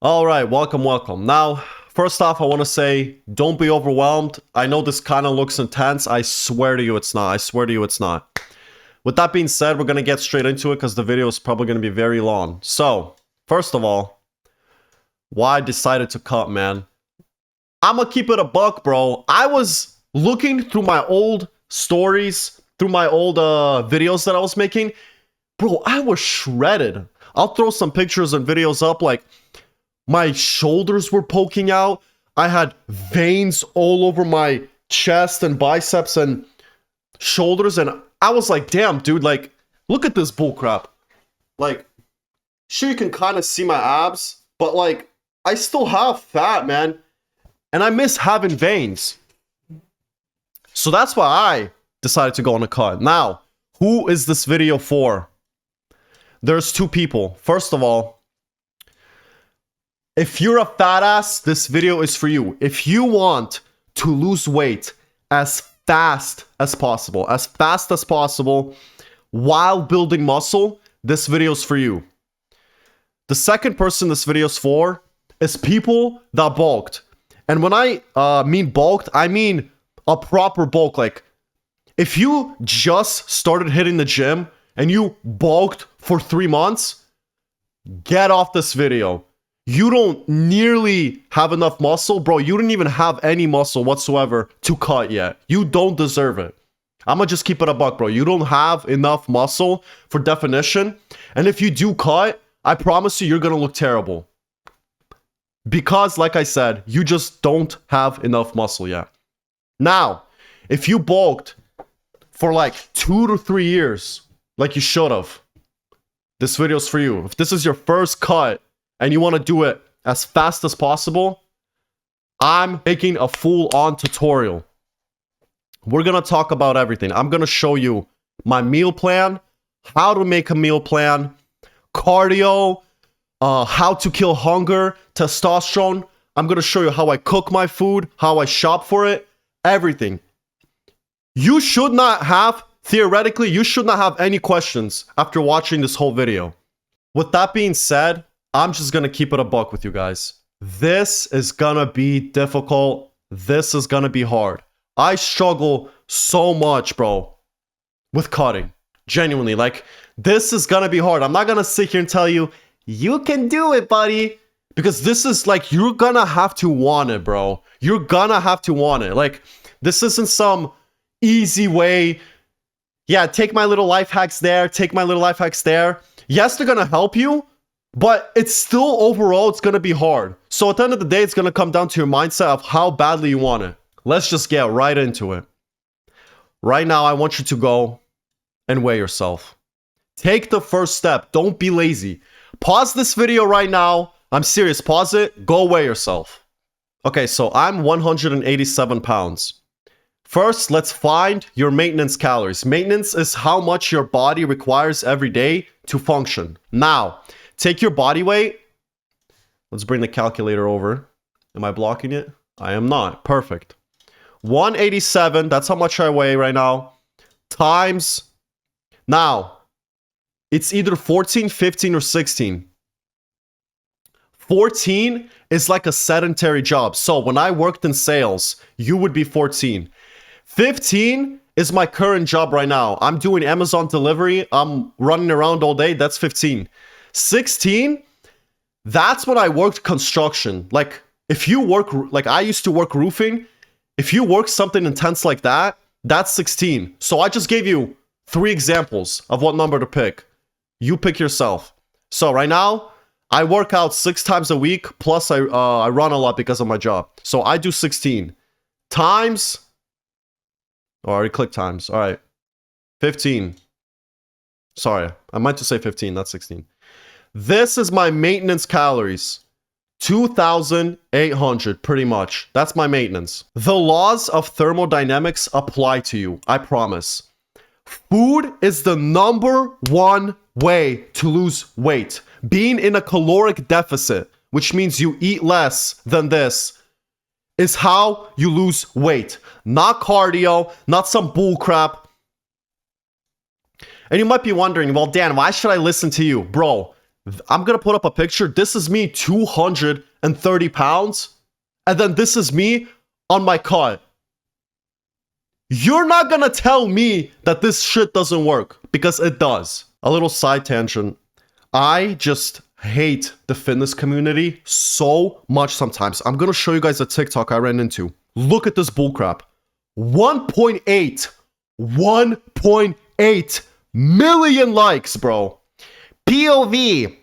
All right, welcome. Now, first off, I want to say don't be overwhelmed. I know this kind of looks intense. I swear to you it's not. I swear to you it's not. With that being said, we're going to get straight into it because the video is probably going to be very long. So, first of all, why I decided to cut, man. I'm going to keep it a buck, bro. I was looking through my old stories, through my old videos that I was making. Bro, I was shredded. I'll throw some pictures and videos up, like my shoulders were poking out. I had veins all over my chest and biceps and shoulders. And I was like, damn, dude, like, look at this bullcrap. Like, sure, you can kind of see my abs, but like, I still have fat, man. And I miss having veins. So that's why I decided to go on a cut. Now, who is this video for? There's two people. First of all, if you're a fat ass, this video is for you. If you want to lose weight as fast as possible while building muscle, this video is for you. The second person this video is for is people that bulked. And when I mean bulked, I mean a proper bulk. Like, if you just started hitting the gym and you bulked for 3 months, get off this video. You don't nearly have enough muscle, bro. You don't even have any muscle whatsoever to cut yet. You don't deserve it. I'm gonna just keep it a buck, bro. You don't have enough muscle for definition. And if you do cut, I promise you, you're gonna look terrible. Because, like I said, you just don't have enough muscle yet. Now, if you bulked for like 2 to 3 years, like you should have, this video's for you. If this is your first cut, and you want to do it as fast as possible, I'm making a full-on tutorial. We're going to talk about everything. I'm going to show you my meal plan, how to make a meal plan, cardio, how to kill hunger, testosterone. I'm going to show you how I cook my food, how I shop for it, everything. You should not have, theoretically, you should not have any questions after watching this whole video. With that being said, I'm just gonna keep it a buck with you guys. This is gonna be difficult. This is gonna be hard. I struggle so much, bro, with cutting. Genuinely, like, this is gonna be hard. I'm not gonna sit here and tell you, you can do it, buddy. Because this is like, you're gonna have to want it, bro. You're gonna have to want it. Like, this isn't some easy way. Yeah, take my little life hacks there, take my little life hacks there. Yes, they're gonna help you, but it's still, overall, it's going to be hard. So at the end of the day, it's going to come down to your mindset of how badly you want it. Let's just get right into it. Right now, I want you to go and weigh yourself. Take the first step. Don't be lazy. Pause this video right now. I'm serious. Pause it. Go weigh yourself. Okay, so I'm 187 pounds. First, let's find your maintenance calories. Maintenance is how much your body requires every day to function. Now, take your body weight. Let's bring the calculator over. Am I blocking it? I am not. Perfect. 187, that's how much I weigh right now. Times, now, it's either 14, 15, or 16. 14 is like a sedentary job. So when I worked in sales, you would be 14. 15 is my current job right now. I'm doing Amazon delivery. I'm running around all day. That's 15. 16, that's when I worked construction. Like, if you work, like I used to work roofing, if you work something intense like that, that's 16. So I just gave you 3 examples of what number to pick. You pick yourself. So right now, I work out 6 times a week, plus I run a lot because of my job. So I do 16. Times, oh, I already clicked times. All right, 15. Sorry, I meant to say 15, not 16. This is my maintenance calories. 2,800, pretty much. That's my maintenance. The laws of thermodynamics apply to you, I promise. Food is the #1 way to lose weight. Being in a caloric deficit, which means you eat less than this, is how you lose weight. Not cardio, not some bullcrap. And you might be wondering, well, Dan, why should I listen to you? Bro, I'm gonna put up a picture. This is me 230 pounds. And then this is me on my cut. You're not gonna tell me that this shit doesn't work, because it does. A little side tangent. I just hate the fitness community so much sometimes. I'm gonna show you guys a TikTok I ran into. Look at this bullcrap. 1.8 million likes, bro. POV.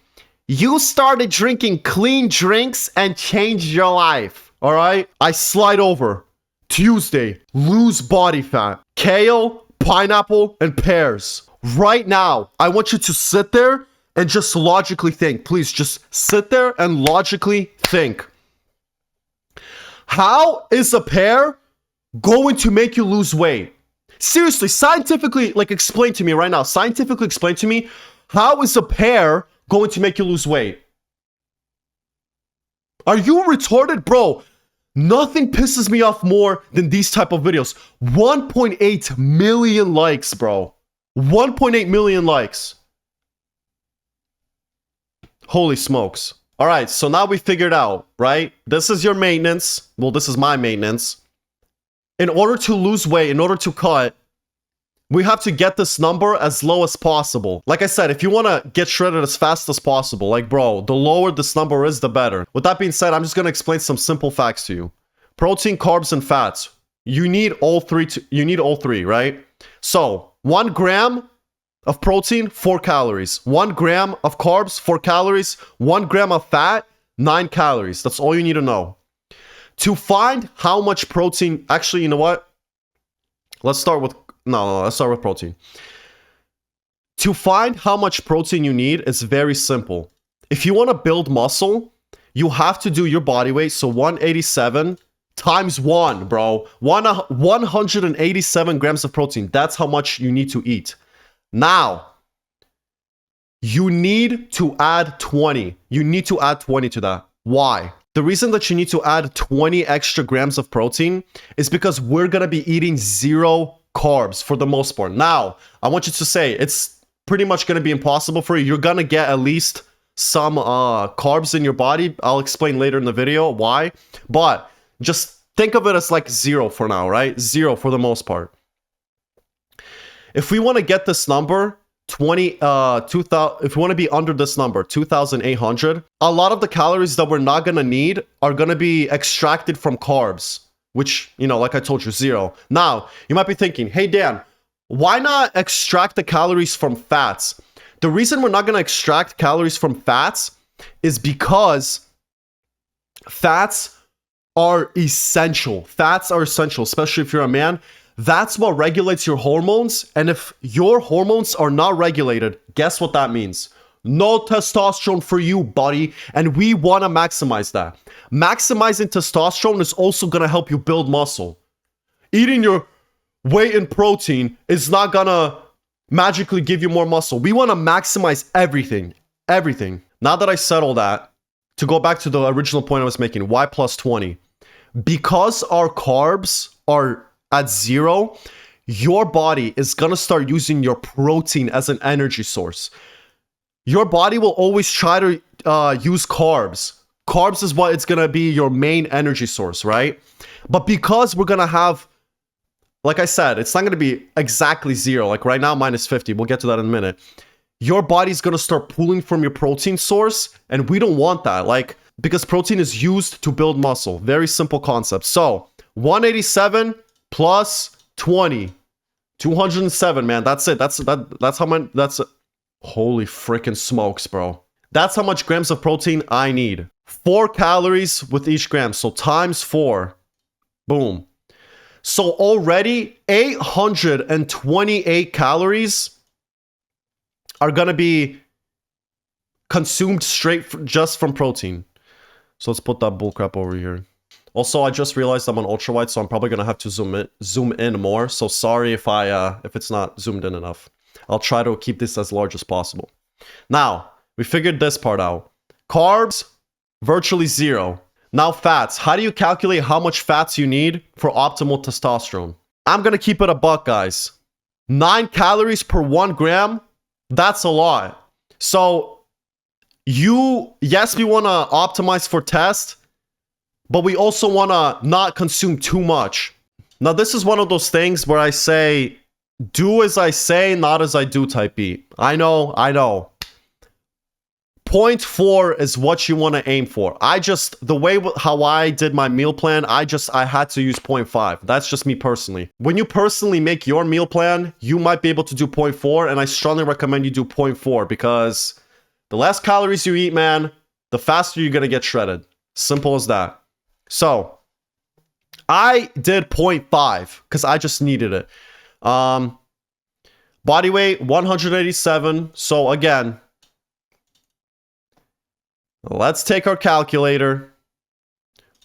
You started drinking clean drinks and changed your life. All right? I slide over. Tuesday, lose body fat. Kale, pineapple, and pears. Right now, I want you to sit there and just logically think. Please, just sit there and logically think. How is a pear going to make you lose weight? Seriously, scientifically, like, explain to me right now. Scientifically explain to me, how is a pear going to make you lose weight? Are you retarded? Bro, nothing pisses me off more than these type of videos. 1.8 million likes, bro. 1.8 million likes. Holy smokes. All right, so now we figured out, right? This is your maintenance. Well, this is my maintenance. In order to lose weight, in order to cut, we have to get this number as low as possible. Like I said, if you want to get shredded as fast as possible, like, bro, the lower this number is, the better. With that being said, I'm just going to explain some simple facts to you. Protein, carbs, and fats. You need all three, right? So 1 gram of protein, 4 calories. 1 gram of carbs, 4 calories. 1 gram of fat, 9 calories. That's all you need to know. To find how much protein... Actually, you know what? Let's start with... No, let's start with protein. To find how much protein you need is very simple. If you want to build muscle, you have to do your body weight. So 187 times 1, bro. 187 grams of protein. That's how much you need to eat. Now, you need to add 20. You need to add 20 to that. Why? The reason that you need to add 20 extra grams of protein is because we're going to be eating 0 carbs for the most part. Now, I want you to say it's pretty much going to be impossible for you. You're going to get at least some carbs in your body. I'll explain later in the video why. But just think of it as like 0 for now, right? 0 for the most part. If we want to get this number, 20, 2000, if we want to be under this number, 2,800, a lot of the calories that we're not going to need are going to be extracted from carbs, which, you know, like I told you, 0. Now, you might be thinking, hey, Dan, why not extract the calories from fats? The reason we're not going to extract calories from fats is because fats are essential. Fats are essential, especially if you're a man. That's what regulates your hormones. And if your hormones are not regulated, guess what that means? No testosterone for you, buddy. And we want to maximize that. Maximizing testosterone is also going to help you build muscle. Eating your weight in protein is not going to magically give you more muscle. We want to maximize everything. Everything. Now that I said all that, to go back to the original point I was making, why plus 20? Because our carbs are at 0, your body is going to start using your protein as an energy source. Your body will always try to use carbs. Carbs is what it's going to be your main energy source, right? But because we're going to have, like I said, it's not going to be exactly 0. Like right now, minus 50. We'll get to that in a minute. Your body's going to start pulling from your protein source, and we don't want that. Like, because protein is used to build muscle. Very simple concept. So 187 plus 20, 207, man. That's it. That's how much. Holy freaking smokes, bro. That's how much grams of protein I need. 4 calories with each gram. So times 4. Boom. So already 828 calories are going to be consumed straight just from protein. So let's put that bullcrap over here. Also, I just realized I'm on ultra wide, so I'm probably going to have to zoom in more. So sorry if it's not zoomed in enough. I'll try to keep this as large as possible. Now, we figured this part out. Carbs, virtually 0. Now fats. How do you calculate how much fats you need for optimal testosterone? I'm going to keep it a buck, guys. 9 calories per 1 gram, that's a lot. So yes, we want to optimize for test, but we also want to not consume too much. Now, this is one of those things where I say, do as I say, not as I do type beat. I know. 0.4 is what you want to aim for. The way how I did my meal plan, I had to use 0.5. That's just me personally. When you personally make your meal plan, you might be able to do 0.4, and I strongly recommend you do 0.4 because the less calories you eat, man, the faster you're going to get shredded. Simple as that. So, I did 0.5 because I just needed it. Body weight, 187. So, again, let's take our calculator.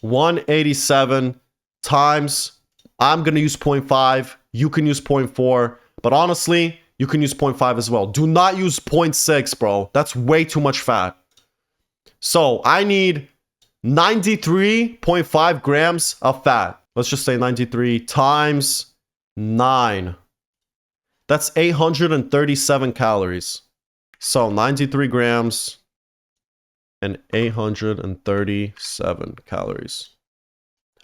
187 times, I'm going to use 0.5. You can use 0.4. But honestly, you can use 0.5 as well. Do not use 0.6, bro. That's way too much fat. So I need 93.5 grams of fat. Let's just say 93 times 9. That's 837 calories. So 93 grams and 837 calories.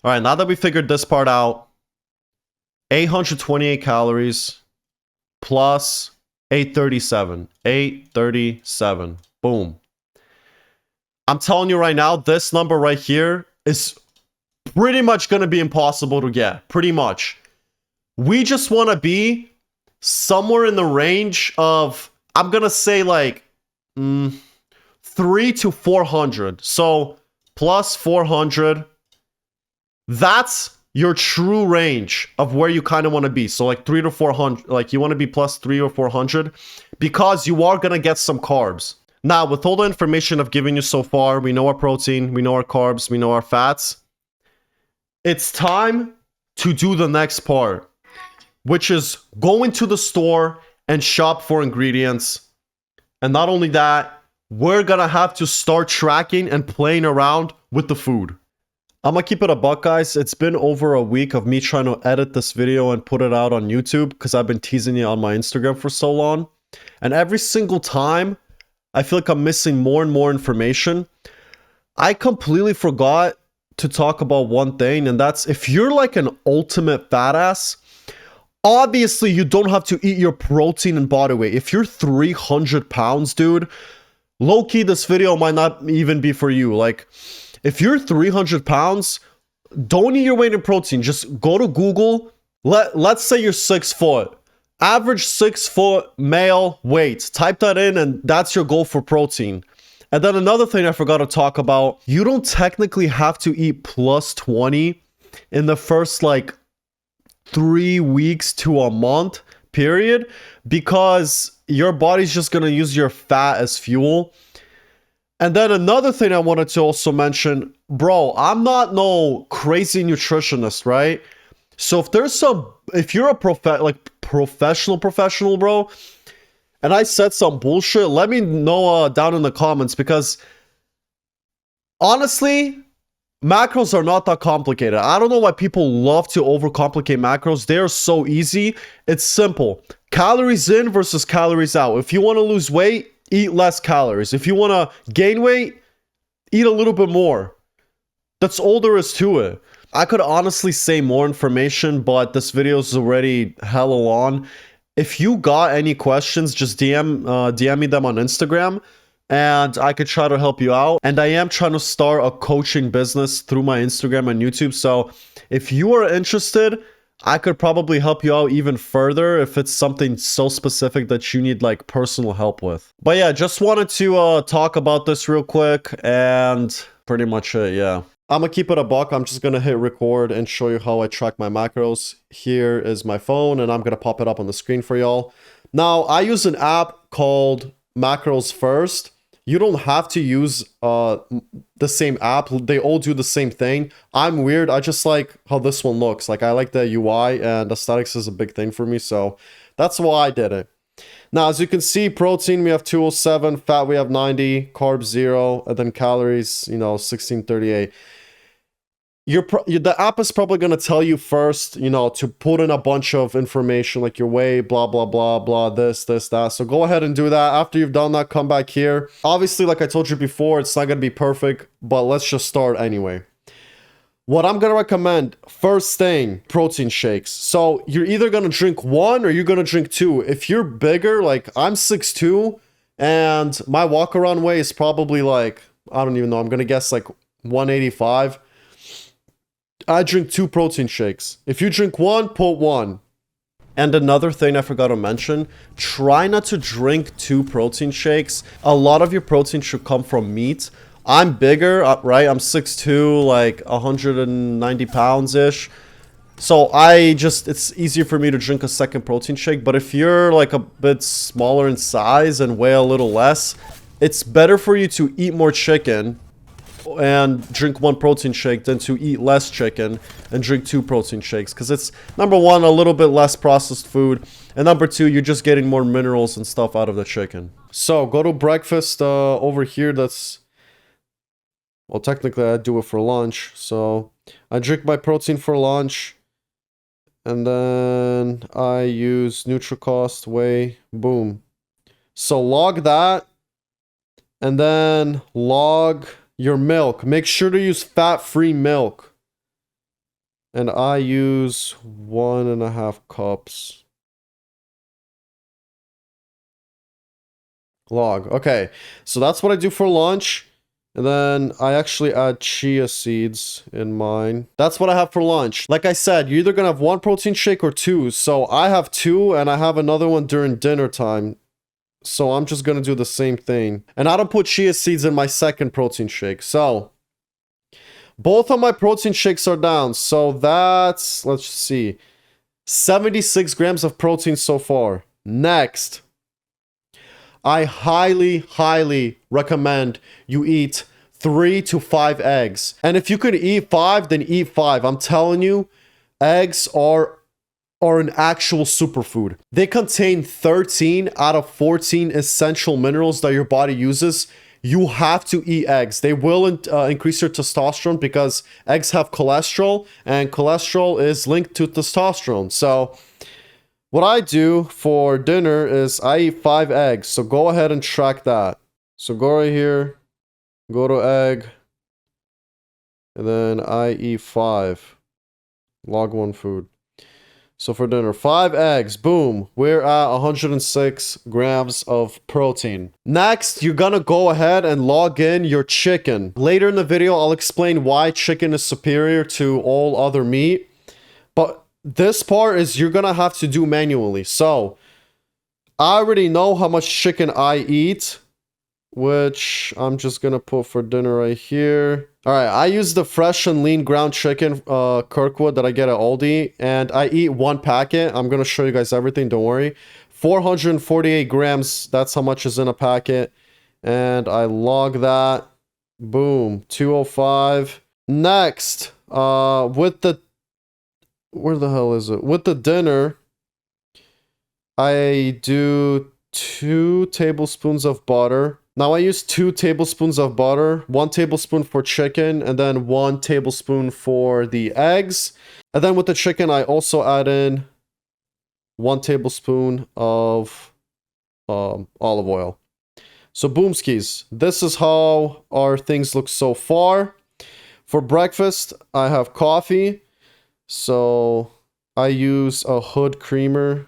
All right, now that we figured this part out, 828 calories plus 837. 837. Boom. I'm telling you right now, this number right here is pretty much going to be impossible to get. Pretty much. We just want to be somewhere in the range of, I'm going to say like 3 to 400. So plus 400. That's your true range of where you kind of want to be. So like 3 to 400, like you want to be plus 3 or 400 because you are going to get some carbs. Now, with all the information I've given you so far, we know our protein, we know our carbs, we know our fats. It's time to do the next part, which is go into the store and shop for ingredients. And not only that, we're going to have to start tracking and playing around with the food. I'm going to keep it a buck, guys. It's been over a week of me trying to edit this video and put it out on YouTube because I've been teasing it on my Instagram for so long. And every single time, I feel like I'm missing more and more information. I completely forgot to talk about one thing, and that's if you're like an ultimate fat ass, obviously you don't have to eat your protein and body weight. If you're 300 pounds, dude, low-key, this video might not even be for you. Like, if you're 300 pounds, don't eat your weight in protein. Just go to Google. Let's say you're 6 foot. Average 6 foot male weight. Type that in and that's your goal for protein. And then another thing I forgot to talk about, you don't technically have to eat plus 20 in the first like 3 weeks to a month period because your body's just going to use your fat as fuel. And then another thing I wanted to also mention, bro, I'm not no crazy nutritionist, right? So if you're a professional, bro, and I said some bullshit, let me know down in the comments because honestly, macros are not that complicated. I don't know why people love to overcomplicate macros. They are so easy. It's simple. Calories in versus calories out. If you want to lose weight, eat less calories. If you want to gain weight, eat a little bit more. That's all there is to it. I could honestly say more information, but this video is already hella long. If you got any questions, just DM me them on Instagram, and I could try to help you out. And I am trying to start a coaching business through my Instagram and YouTube. So if you are interested, I could probably help you out even further if it's something so specific that you need like personal help with. But yeah, just wanted to talk about this real quick and pretty much it, yeah. I'm gonna keep it a buck. I'm just gonna hit record and show you how I track my macros. Here is my phone and I'm gonna pop it up on the screen for y'all. Now, I use an app called Macros First. You don't have to use the same app. They all do the same thing. I'm weird. I just like how this one looks. Like I like the UI and aesthetics is a big thing for me. So that's why I did it. Now, as you can see, protein, we have 207, fat, we have 90, carbs 0, and then calories, 1638. the app is probably going to tell you first, you know, to put in a bunch of information like your weight, blah, blah, blah, blah, this, that. So go ahead and do that. After you've done that, come back here. Obviously, like I told you before, it's not going to be perfect, but let's just start anyway. What I'm going to recommend, first thing, protein shakes. So you're either going to drink one or you're going to drink two. If you're bigger, like I'm 6'2", and my walk around weight is probably like, I don't even know, I'm going to guess like 185. I drink 2 protein shakes. If you drink one, put one. And another thing I forgot to mention, try not to drink 2 protein shakes. A lot of your protein should come from meat. I'm bigger, right? I'm 6'2", like 190 pounds-ish. So it's easier for me to drink a second protein shake. But if you're like a bit smaller in size and weigh a little less, it's better for you to eat more chicken and drink 1 protein shake than to eat less chicken and drink 2 protein shakes, because it's, number one, a little bit less processed food, and number two, you're just getting more minerals and stuff out of the chicken. So go to breakfast over here. That's, well, technically I do it for lunch. So I drink my protein for lunch, and then I use Nutricost, whey, boom. So log that, and then log your milk. Make sure to use fat-free milk. And I use 1.5 cups. Log. Okay, so that's what I do for lunch. And then I actually add chia seeds in mine. That's what I have for lunch. Like I said, you're either gonna have 1 protein shake or 2. So I have 2, and I have another one during dinner time. So I'm just going to do the same thing. And I don't put chia seeds in my second protein shake. So both of my protein shakes are down. So that's, let's see, 76 grams of protein so far. Next, I highly, highly recommend you eat 3 to 5 eggs. And if you could eat 5, then eat 5. I'm telling you, eggs are an actual superfood. They contain 13 out of 14 essential minerals that your body uses. You have to eat eggs. They will increase your testosterone because eggs have cholesterol, and cholesterol is linked to testosterone. So what I do for dinner is I eat 5 eggs. So go ahead and track that. So go right here, go to egg, and then I eat 5. Log 1 food. So for dinner, 5 eggs, boom, we're at 106 grams of protein. Next, you're gonna go ahead and log in your chicken. Later in the video, I'll explain why chicken is superior to all other meat. But this part is you're gonna have to do manually. So I already know how much chicken I eat, which I'm just gonna put for dinner right here. All right, I use the fresh and lean ground chicken, Kirkwood, that I get at Aldi, and I eat 1 packet. I'm gonna show you guys everything, don't worry. 448 grams, that's how much is in a packet. And I log that, boom, 205. Next, with the, where the hell is it? With the dinner, I do 2 tablespoons of butter. Now I use 2 tablespoons of butter, 1 tablespoon for chicken, and then 1 tablespoon for the eggs. And then with the chicken, I also add in 1 tablespoon of olive oil. So boomskis, this is how our things look so far. For breakfast, I have coffee. So I use a Hood creamer.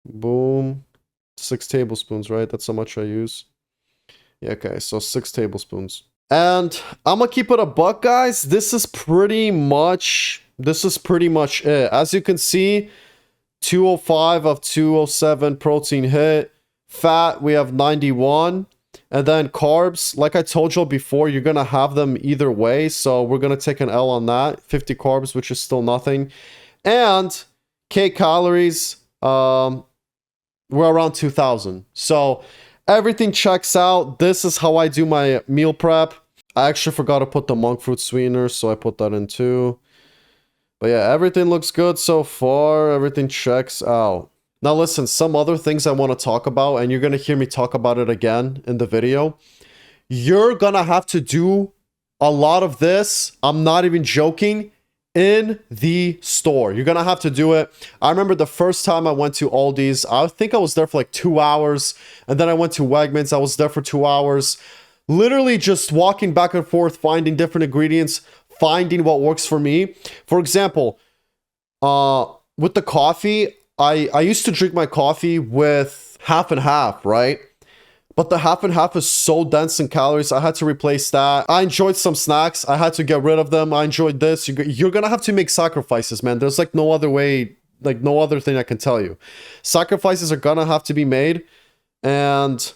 Boom. 6 tablespoons, right? That's how much I use. Yeah, okay, so 6 tablespoons. And I'm gonna keep it a buck, guys. This is pretty much it. As you can see, 205 of 207 protein hit. Fat, we have 91. And then carbs, like I told you before, you're gonna have them either way. So we're gonna take an L on that. 50 carbs, which is still nothing. And calories, we're around 2,000. So everything checks out. This is how I do my meal prep. I actually forgot to put the monk fruit sweetener, so I put that in too. But yeah, everything looks good so far. Everything checks out. Now listen, some other things I want to talk about, and you're going to hear me talk about it again in the video. You're going to have to do a lot of this, I'm not even joking, in the store. You're gonna have to do it. I remember the first time I went to Aldi's, I think I was there for like 2 hours, and then I went to Wegmans, I was there for 2 hours, literally just walking back and forth, finding different ingredients, finding what works for me. For example, with the coffee, I used to drink my coffee with half and half, right? But the half and half is so dense in calories, I had to replace that. I enjoyed some snacks, I had to get rid of them. I enjoyed this. You're gonna have to make sacrifices, man. There's like no other way, like no other thing I can tell you. Sacrifices are gonna have to be made, and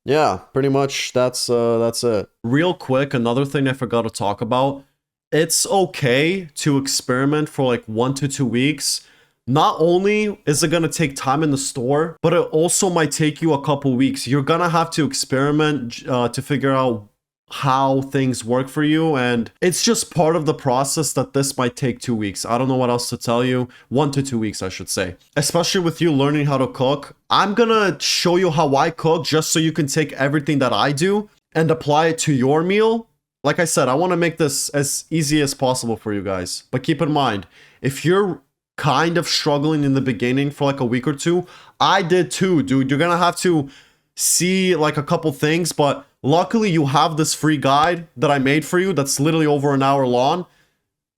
yeah, pretty much that's it. Real quick, another thing I forgot to talk about. It's okay to experiment for like 1 to 2 weeks. Not only is it going to take time in the store, but it also might take you a couple weeks. You're going to have to experiment to figure out how things work for you. And it's just part of the process that this might take 2 weeks. I don't know what else to tell you. 1 to 2 weeks, I should say. Especially with you learning how to cook. I'm going to show you how I cook just so you can take everything that I do and apply it to your meal. Like I said, I want to make this as easy as possible for you guys. But keep in mind, if you're kind of struggling in the beginning for like a week or two, I did too, dude. You're gonna have to see like a couple things, but luckily you have this free guide that I made for you that's literally over an hour long,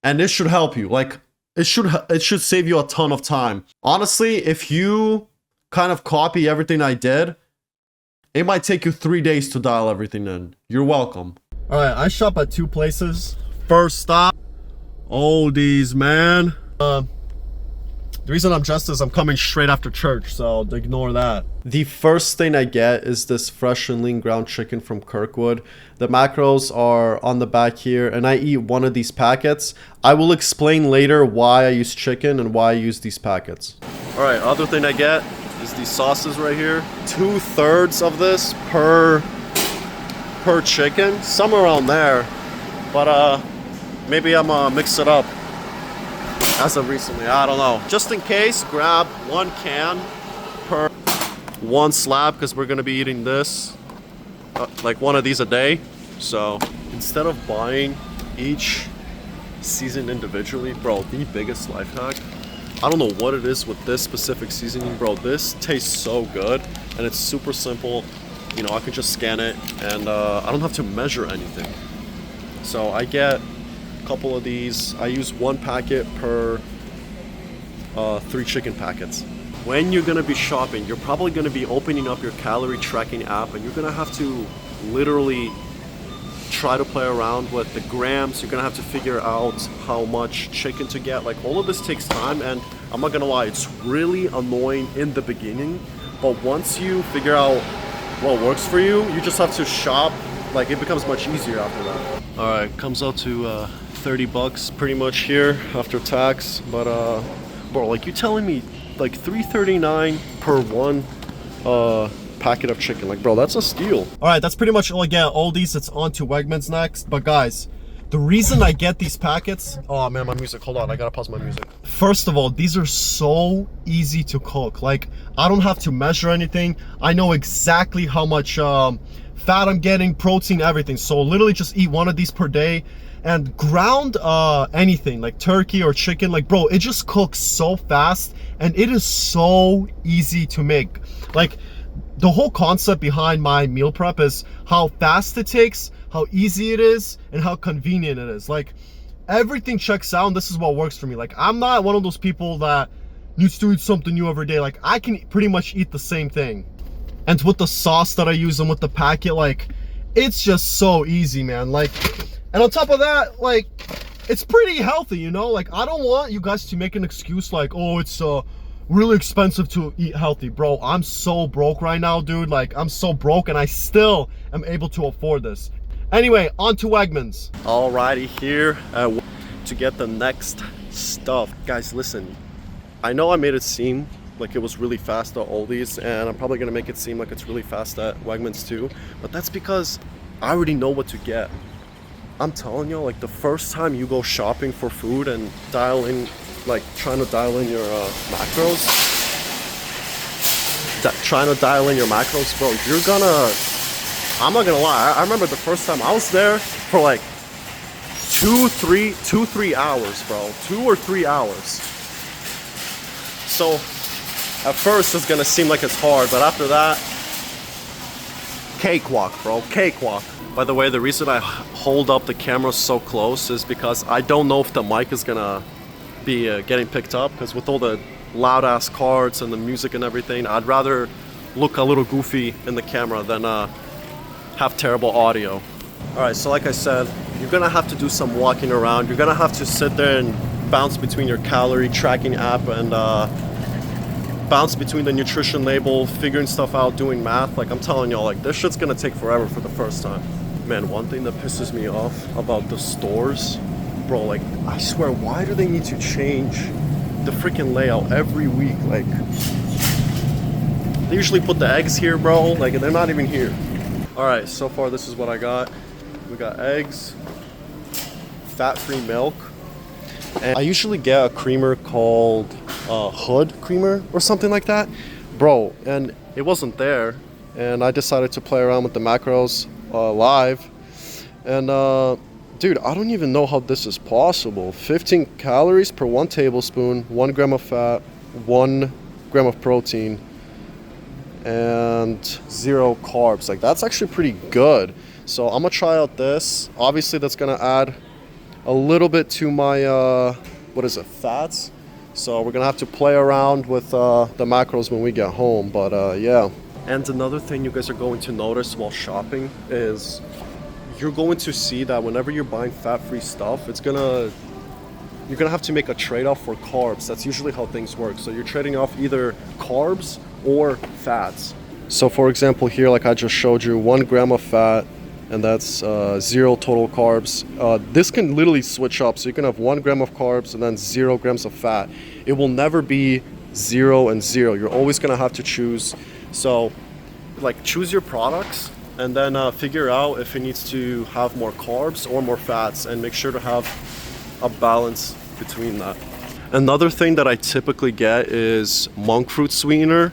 and this should help you. Like it should save you a ton of time. Honestly, if you kind of copy everything I did, it might take you 3 days to dial everything in. You're welcome. All right, I shop at 2 places. First stop, Aldi's, man. The reason I'm dressed is I'm coming straight after church, so ignore that. The first thing I get is this fresh and lean ground chicken from Kirkwood. The macros are on the back here, and I eat one of these packets. I will explain later why I use chicken and why I use these packets. All right, other thing I get is these sauces right here. 2/3 of this per chicken, somewhere around there. But maybe I'm gonna mix it up. As of recently, I don't know. Just in case, grab 1 can per 1 slab, because we're gonna be eating this, like 1 of these a day. So instead of buying each season individually, bro, the biggest life hack. I don't know what it is with this specific seasoning, bro. This tastes so good, and it's super simple. You know, I can just scan it, and I don't have to measure anything. So I get couple of these. I use 1 packet per 3 chicken packets. When you're gonna be shopping, you're probably gonna be opening up your calorie tracking app, and you're gonna have to literally try to play around with the grams. You're gonna have to figure out how much chicken to get. Like, all of this takes time, and I'm not gonna lie, it's really annoying in the beginning, but once you figure out what works for you, you just have to shop. Like, it becomes much easier after that. All right, comes out to 30 bucks pretty much here after tax. But bro, like, you telling me like $3.39 per 1 packet of chicken? Like, bro, that's a steal. All right, that's pretty much all I get at Aldi's. It's on to Wegmans next. But guys, the reason I get these packets, oh man, my music, hold on, I gotta pause my music. First of all, these are so easy to cook. Like, I don't have to measure anything. I know exactly how much fat I'm getting, protein, everything. So literally just eat 1 of these per day. And ground anything like turkey or chicken, like, bro, it just cooks so fast, and it is so easy to make. Like, the whole concept behind my meal prep is how fast it takes, how easy it is, and how convenient it is. Like, everything checks out, and this is what works for me. Like, I'm not one of those people that needs to eat something new every day. Like, I can pretty much eat the same thing. And with the sauce that I use and with the packet, like, it's just so easy, man. Like, and on top of that, like, it's pretty healthy, you know? Like, I don't want you guys to make an excuse like, oh, it's really expensive to eat healthy. Bro, I'm so broke right now, dude. Like, I'm so broke, and I still am able to afford this. Anyway, on to Wegmans. Alrighty, here to get the next stuff. Guys, listen, I know I made it seem like it was really fast at Aldi's, and I'm probably gonna make it seem like it's really fast at Wegmans too, but that's because I already know what to get. I'm telling you, like, the first time you go shopping for food and dial in, like, trying to dial in your macros, bro, you're gonna, I'm not gonna lie, I remember the first time I was there for like 2-3 hours, bro. 2 or 3 hours. So at first it's gonna seem like it's hard, but after that, cakewalk, bro, cakewalk. By the way, the reason I hold up the camera so close is because I don't know if the mic is gonna be getting picked up, because with all the loud ass cards and the music and everything, I'd rather look a little goofy in the camera than have terrible audio. Alright, so like I said, you're gonna have to do some walking around. You're gonna have to sit there and bounce between your calorie tracking app and bounce between the nutrition label, figuring stuff out, doing math. Like I'm telling y'all, like this shit's gonna take forever for the first time. Man, one thing that pisses me off about the stores, bro, like I swear, why do they need to change the freaking layout every week? Like they usually put the eggs here, bro, like they're not even here. Alright, so far this is what I got. We got eggs, fat-free milk, and I usually get a creamer called Hood creamer or something like that, bro, and it wasn't there, and I decided to play around with the macros live, and dude, I don't even know how this is possible. 15 calories per 1 tablespoon, 1 gram of fat, 1 gram of protein, and 0 carbs. Like that's actually pretty good. So I'm gonna try out this. Obviously that's gonna add a little bit to my what is it, fats. So we're gonna have to play around with the macros when we get home, but yeah. And another thing you guys are going to notice while shopping is you're going to see that whenever you're buying fat-free stuff, you're gonna have to make a trade-off for carbs. That's usually how things work. So you're trading off either carbs or fats. So for example here, like I just showed you, 1 gram of fat, and that's 0 total carbs. This can literally switch up, so you can have 1 gram of carbs and then 0 grams of fat. It will never be 0 and 0. You're always gonna have to choose. So like choose your products and then figure out if it needs to have more carbs or more fats, and make sure to have a balance between that. Another thing that I typically get is monk fruit sweetener,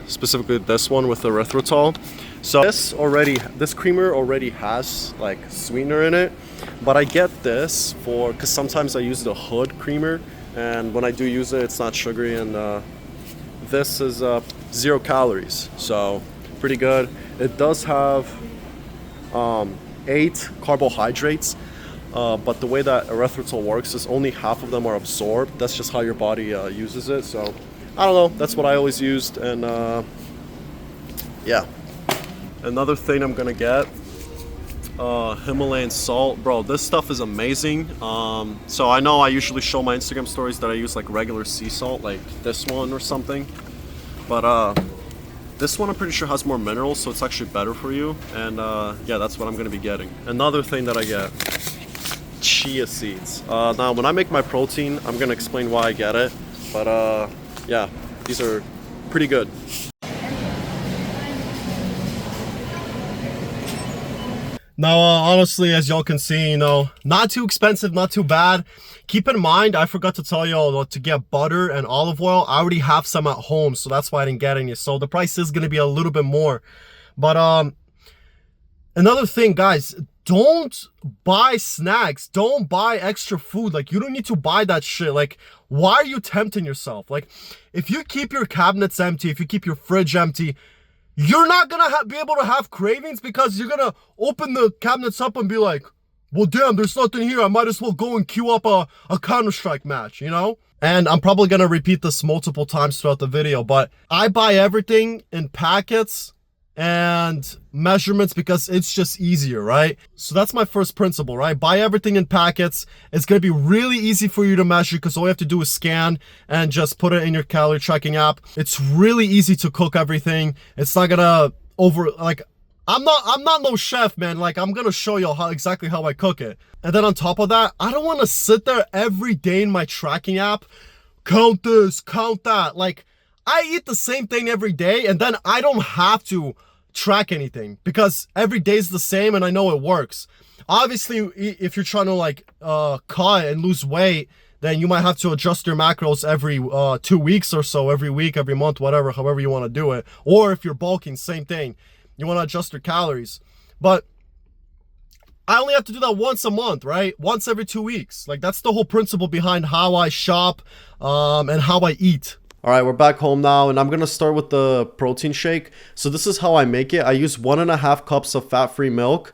specifically this one with erythritol. So this creamer already has like sweetener in it, but I get this because sometimes I use the Hood creamer, and when I do use it, it's not sugary, and this is 0 calories, so pretty good. It does have 8 carbohydrates, but the way that erythritol works is only half of them are absorbed. That's just how your body uses it. So I don't know, that's what I always used, and yeah. Another thing I'm gonna get, Himalayan salt. Bro, this stuff is amazing. So I know I usually show my Instagram stories that I use like regular sea salt, like this one or something, but this one I'm pretty sure has more minerals, so it's actually better for you, and yeah, that's what I'm gonna be getting. Another thing that I get, chia seeds. Now when I make my protein, I'm gonna explain why I get it, but yeah, these are pretty good. Now, honestly, as y'all can see, you know, not too expensive, not too bad. Keep in mind, I forgot to tell y'all to get butter and olive oil. I already have some at home, so that's why I didn't get any. So the price is going to be a little bit more. But another thing, guys, don't buy snacks. Don't buy extra food. Like, you don't need to buy that shit. Like, why are you tempting yourself? Like, if you keep your cabinets empty, if you keep your fridge empty, you're not gonna be able to have cravings, because you're gonna open the cabinets up and be like, well, damn, there's nothing here. I might as well go and queue up a Counter-Strike match, you know? And I'm probably gonna repeat this multiple times throughout the video, but I buy everything in packets and measurements because it's just easier, right? So that's my first principle, right? Buy everything in packets. It's going to be really easy for you to measure, because all you have to do is scan and just put it in your calorie tracking app. It's really easy to cook everything. It's not gonna I'm not no chef, man. Like, I'm gonna show y'all exactly how I cook it. And then on top of that, I don't want to sit there every day in my tracking app, count this, count that. Like, I eat the same thing every day, and then I don't have to track anything because every day is the same and I know it works. Obviously, if you're trying to like cut and lose weight, then you might have to adjust your macros every 2 weeks or so, every week, every month, whatever, however you want to do it. Or if you're bulking, same thing. You want to adjust your calories. But I only have to do that once a month, right? Once every 2 weeks. Like, that's the whole principle behind how I shop and how I eat. All right, we're back home now, and I'm gonna start with the protein shake. So this is how I make it. I use 1.5 cups of fat-free milk,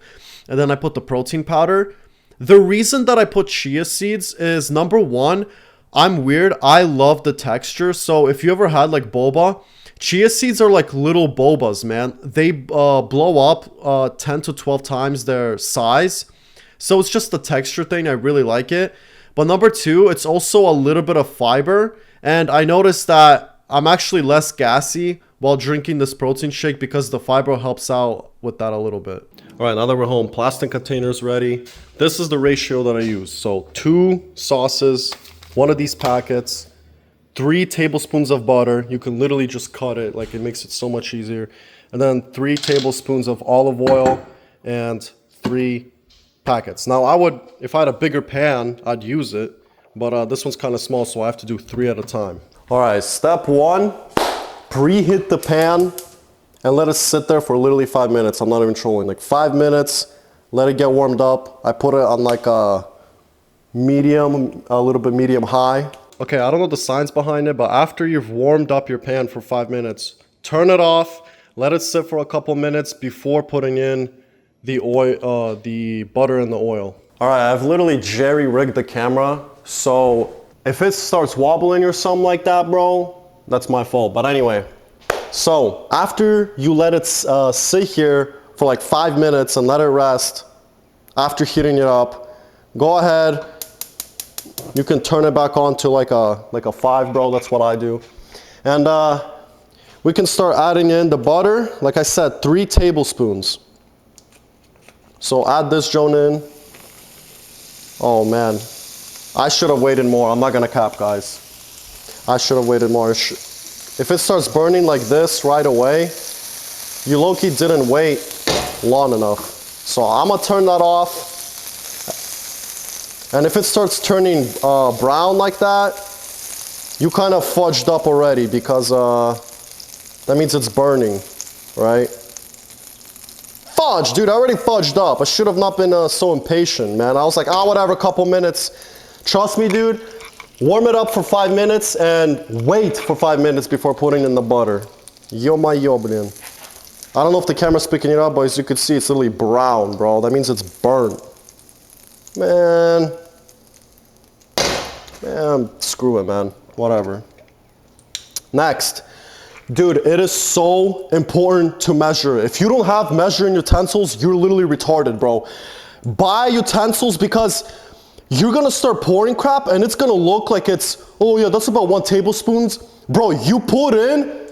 and then I put the protein powder. The reason that I put chia seeds is, number one, I'm weird. I love the texture. So if you ever had like boba, chia seeds are like little bobas, man. They blow up 10 to 12 times their size. So it's just the texture thing. I really like it. But number two, it's also a little bit of fiber. And I noticed that I'm actually less gassy while drinking this protein shake because the fiber helps out with that a little bit. All right, now that we're home, plastic containers ready. This is the ratio that I use. So 2 sauces, 1 of these packets, 3 tablespoons of butter. You can literally just cut it, like it makes it so much easier. And then 3 tablespoons of olive oil and 3 packets. Now I would, if I had a bigger pan, I'd use it. But this one's kind of small, so I have to do 3 at a time. All right, step 1, preheat the pan and let it sit there for literally 5 minutes. I'm not even trolling, like 5 minutes, let it get warmed up. I put it on like a medium, a little bit medium high. Okay, I don't know the science behind it, but after you've warmed up your pan for 5 minutes, turn it off, let it sit for a couple minutes before putting in the oil, the butter and the oil. All right, I've literally jerry-rigged the camera. So if it starts wobbling or something like that, bro, that's my fault. But anyway, so after you let it sit here for like 5 minutes and let it rest, after heating it up, go ahead. You can turn it back on to like a 5, bro. That's what I do. And we can start adding in the butter. Like I said, 3 tablespoons. So add this joint in. Oh man. I should have waited more. I'm not gonna cap, guys. I should have waited more. If it starts burning like this right away, you low-key didn't wait long enough. So I'm gonna turn that off. And if it starts turning brown like that, you kind of fudged up already because that means it's burning, right? Fudge, dude, I already fudged up. I should have not been so impatient, man. I was like, oh, whatever, couple minutes. Trust me, dude, warm it up for 5 minutes and wait for 5 minutes before putting in the butter. Yo, my yo, blin. I don't know if the camera's picking it up, but as you can see, it's literally brown, bro. That means it's burnt. Man, screw it, man. Whatever. Next. Dude, it is so important to measure. If you don't have measuring utensils, you're literally retarded, bro. Buy utensils because you're gonna start pouring crap and it's gonna look like it's, oh yeah, that's about 1 tablespoon. Bro, you put in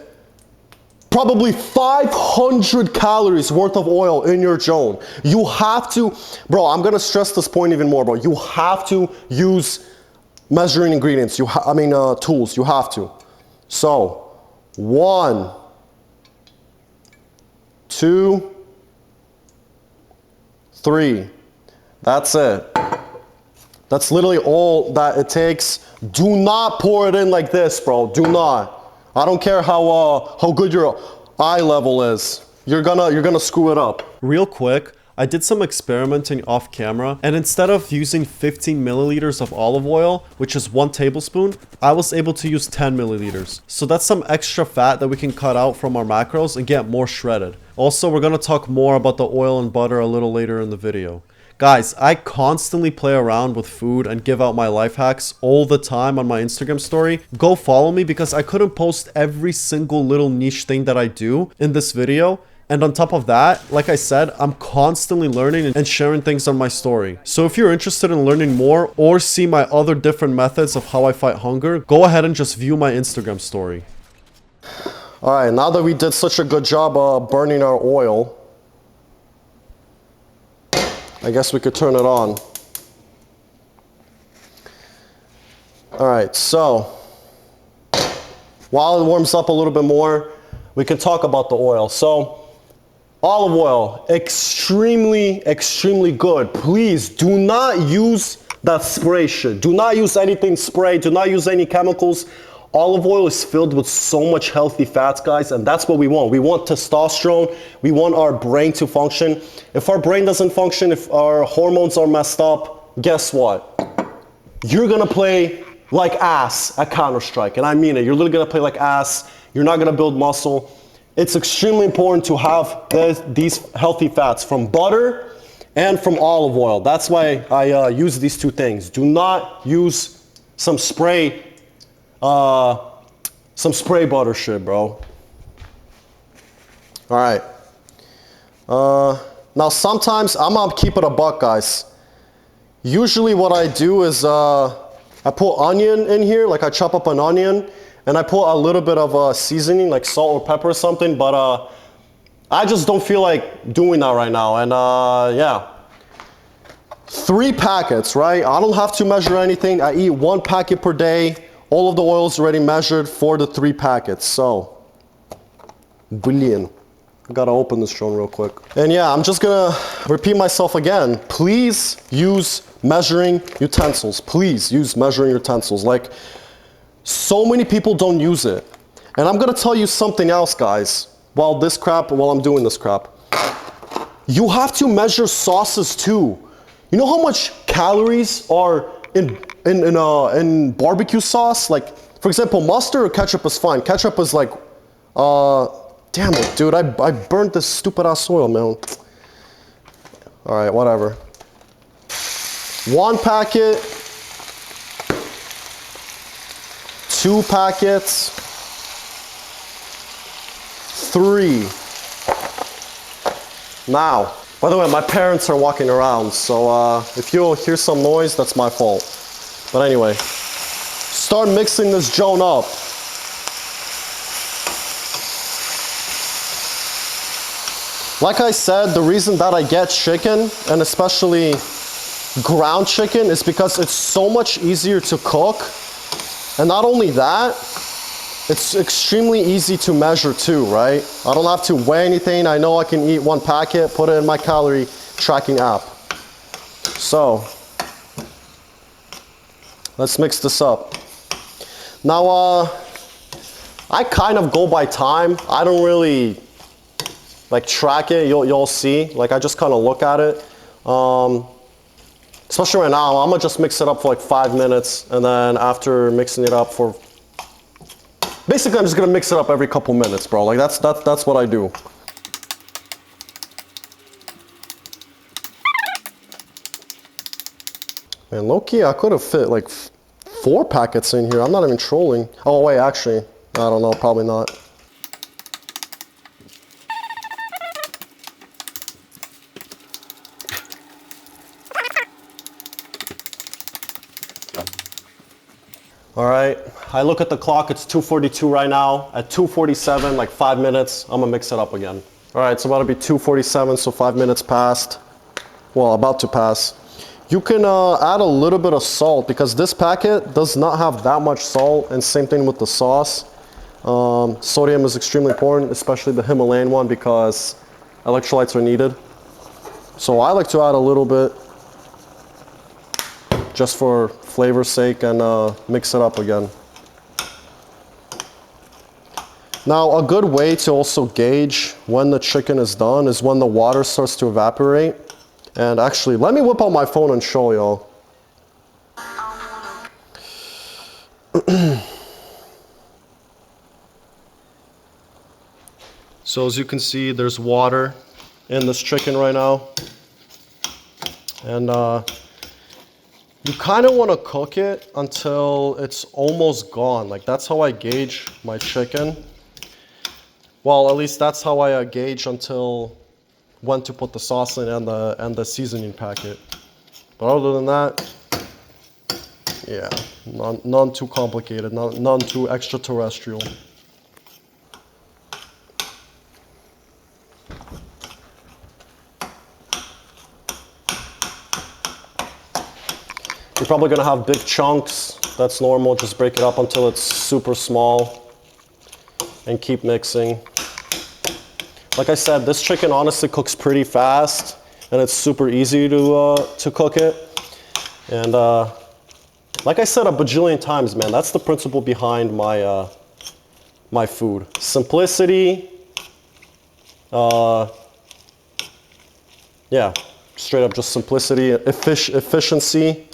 probably 500 calories worth of oil in your joint. You have to, bro, I'm gonna stress this point even more, bro. You have to use measuring ingredients. Tools, you have to. So, 1, 2, 3. That's it. That's literally all that it takes. Do not pour it in like this, bro. Do not. I don't care how good your eye level is. You're gonna screw it up. Real quick, I did some experimenting off camera, and instead of using 15 milliliters of olive oil, which is 1 tablespoon, I was able to use 10 milliliters. So that's some extra fat that we can cut out from our macros and get more shredded. Also, we're gonna talk more about the oil and butter a little later in the video. Guys, I constantly play around with food and give out my life hacks all the time on my Instagram story. Go follow me because I couldn't post every single little niche thing that I do in this video. And on top of that, like I said, I'm constantly learning and sharing things on my story. So if you're interested in learning more or see my other different methods of how I fight hunger, go ahead and just view my Instagram story. All right, now that we did such a good job burning our oil, I guess we could turn it on. All right, so while it warms up a little bit more, we can talk about the oil. So olive oil, extremely, extremely good. Please do not use that spray shit. Do not use anything spray. Do not use any chemicals. Olive oil is filled with so much healthy fats, guys, and that's what we want. We want testosterone. We want our brain to function. If our brain doesn't function, if our hormones are messed up, guess what? You're gonna play like ass at Counter-Strike, and I mean it. You're literally gonna play like ass. You're not gonna build muscle. It's extremely important to have these healthy fats from butter and from olive oil. That's why I use these two things. Do not use some spray butter shit, bro. All right. Now sometimes I'm gonna keep it a buck, guys. Usually what I do is I put onion in here, like I chop up an onion, and I put a little bit of seasoning, like salt or pepper or something, but I just don't feel like doing that right now. And yeah. 3 packets, right? I don't have to measure anything. I eat 1 packet per day. All of the oil is already measured for the 3 packets. So, brilliant. I gotta open this drone real quick. And yeah, I'm just gonna repeat myself again. Please use measuring utensils. Please use measuring utensils. Like, so many people don't use it. And I'm gonna tell you something else, guys, while I'm doing this crap. You have to measure sauces too. You know how much calories are in barbecue sauce? Like, for example, mustard or ketchup is fine. Ketchup is like, damn it, dude, I burnt this stupid ass oil, man. All right, whatever. 1 packet, 2 packets, 3. Now, by the way, my parents are walking around, so if you'll hear some noise, that's my fault. But anyway, start mixing this joint up. Like I said, the reason that I get chicken, and especially ground chicken, is because it's so much easier to cook. And not only that, it's extremely easy to measure too, right? I don't have to weigh anything. I know I can eat 1 packet, put it in my calorie tracking app. So, let's mix this up. Now, I kind of go by time. I don't really like track it. You'll see. Like, I just kind of look at it. Especially right now, I'm gonna just mix it up for like 5 minutes, and then after mixing it up for basically, I'm just gonna mix it up every couple minutes, bro. Like that's what I do. Man, low-key, I could have fit like 4 packets in here. I'm not even trolling. Oh wait, actually, I don't know, probably not. All right, I look at the clock, it's 2:42 right now. At 2:47, like 5 minutes, I'm gonna mix it up again. All right, it's about to be 2:47, so 5 minutes passed. Well, about to pass. You can add a little bit of salt because this packet does not have that much salt, and same thing with the sauce. Sodium is extremely important, especially the Himalayan one, because electrolytes are needed. So I like to add a little bit just for flavor's sake and mix it up again. Now, a good way to also gauge when the chicken is done is when the water starts to evaporate. And actually, let me whip out my phone and show y'all. So as you can see, there's water in this chicken right now. And you kind of want to cook it until it's almost gone. Like, that's how I gauge my chicken. Well, at least that's how I gauge until when to put the sauce in and the seasoning packet. But other than that, yeah, none too complicated, none too extraterrestrial. You're probably gonna have big chunks. That's normal. Just break it up until it's super small and keep mixing. Like I said, this chicken honestly cooks pretty fast, and it's super easy to cook it. And Like I said a bajillion times, man, that's the principle behind my my food. Simplicity. Yeah, straight up just simplicity, efficiency,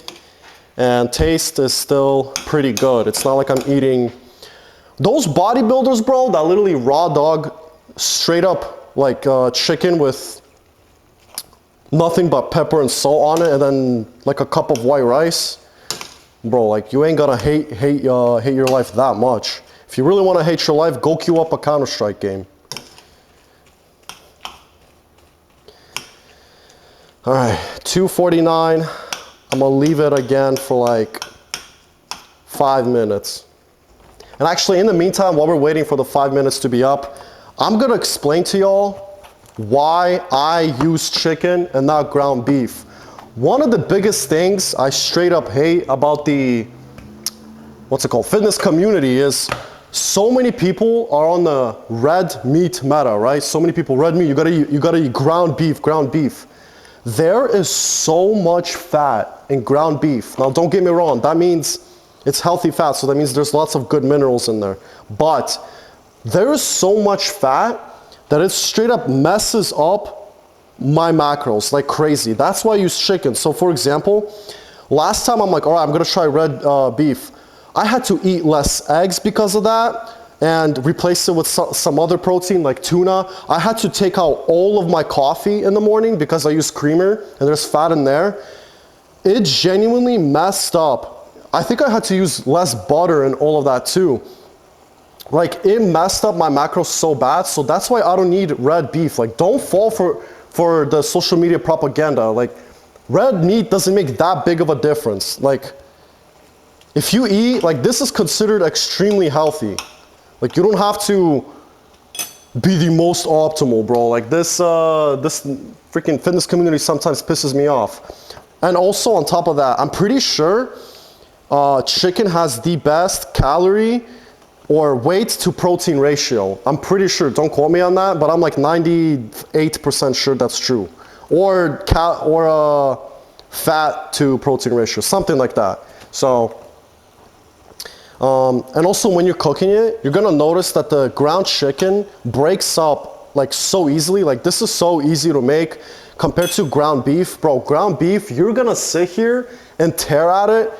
and taste is still pretty good. It's not like I'm eating those bodybuilders, bro, that literally raw dog straight up like chicken with nothing but pepper and salt on it, and then like a cup of white rice. Bro, like you ain't gonna hate your life that much. If you really want to hate your life, go queue up a Counter-Strike game. All right, 2:49. I'm gonna leave it again for like 5 minutes. And actually, in the meantime, while we're waiting for the 5 minutes to be up, I'm gonna explain to y'all why I use chicken and not ground beef. One of the biggest things I straight up hate about the, what's it called, fitness community is so many people are on the red meat meta, right? So many people, red meat, you gotta eat ground beef, ground beef. There is so much fat in ground beef. Now, don't get me wrong, that means it's healthy fat, so that means there's lots of good minerals in there. But there is so much fat that it straight up messes up my macros like crazy. That's why I use chicken. So for example, last time I'm like, all right, I'm gonna try red beef. I had to eat less eggs because of that and replace it with some other protein like tuna. I had to take out all of my coffee in the morning because I use creamer and there's fat in there. It genuinely messed up. I think I had to use less butter and all of that too. Like it messed up my macros so bad. So that's why I don't need red beef. Like don't fall for the social media propaganda. Like red meat doesn't make that big of a difference. Like if you eat, like this is considered extremely healthy. Like you don't have to be the most optimal, bro. Like this freaking fitness community sometimes pisses me off. And also on top of that, I'm pretty sure chicken has the best calorie or weight to protein ratio. I'm pretty sure, don't quote me on that, but I'm like 98% sure that's true. Or fat to protein ratio, something like that. So, and also when you're cooking it, you're gonna notice that the ground chicken breaks up like so easily. Like this is so easy to make compared to ground beef. Bro, ground beef, you're gonna sit here and tear at it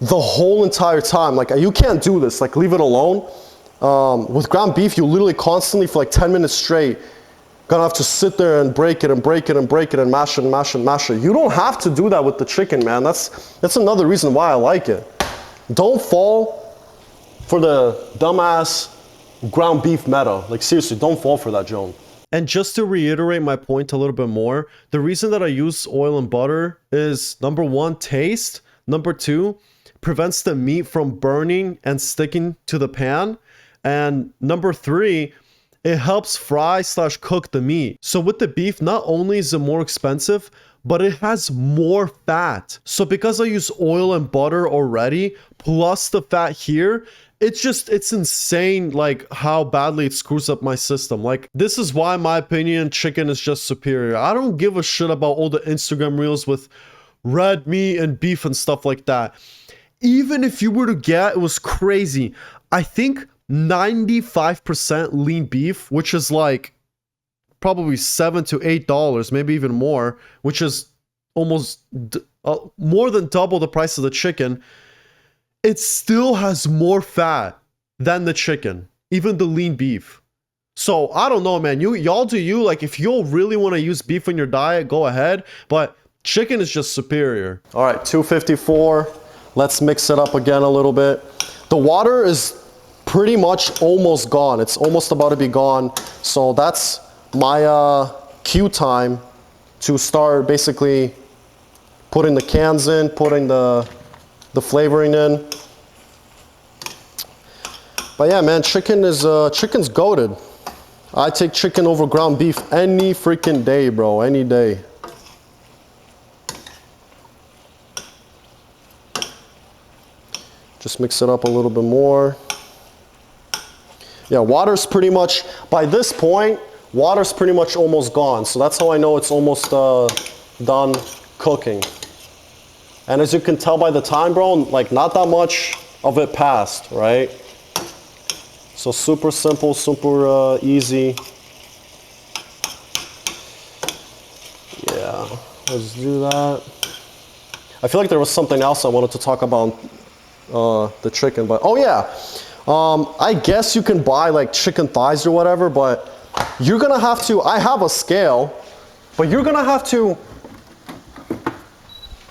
the whole entire time. Like you can't do this, like leave it alone. With ground beef, you literally constantly for like 10 minutes straight, gonna have to sit there and break it and break it and break it and mash it and mash it and mash it. You don't have to do that with the chicken, man. That's another reason why I like it. Don't fall for the dumbass ground beef meta. Like seriously, don't fall for that, Joan. And just to reiterate my point a little bit more, the reason that I use oil and butter is number one, taste. Number two, prevents the meat from burning and sticking to the pan. And number three, it helps fry/cook the meat. So with the beef, not only is it more expensive, but it has more fat. So because I use oil and butter already, plus the fat here, it's insane like how badly it screws up my system. Like this is why, in my opinion, chicken is just superior. I don't give a shit about all the Instagram reels with red meat and beef and stuff like that. Even if you were to get, it was crazy, I think 95% lean beef, which is like probably $7 to $8, maybe even more, which is almost more than double the price of the chicken. It still has more fat than the chicken, even the lean beef. So I don't know, man. Y'all do you. Like if you really want to use beef in your diet, go ahead. But chicken is just superior. All right, 254. Let's mix it up again a little bit. The water is pretty much almost gone. It's almost about to be gone. So that's my cue time to start basically putting the cans in, putting the flavoring in. But yeah, man, chicken's goated. I take chicken over ground beef any freaking day, bro, any day. Just mix it up a little bit more. Yeah, water's pretty much, by this point, water's pretty much almost gone. So that's how I know it's almost done cooking. And as you can tell by the time, bro, like not that much of it passed, right? So super simple, super easy. Yeah, let's do that. I feel like there was something else I wanted to talk about the chicken, but oh yeah. I guess you can buy like chicken thighs or whatever, but you're gonna have to, I have a scale, but you're gonna have to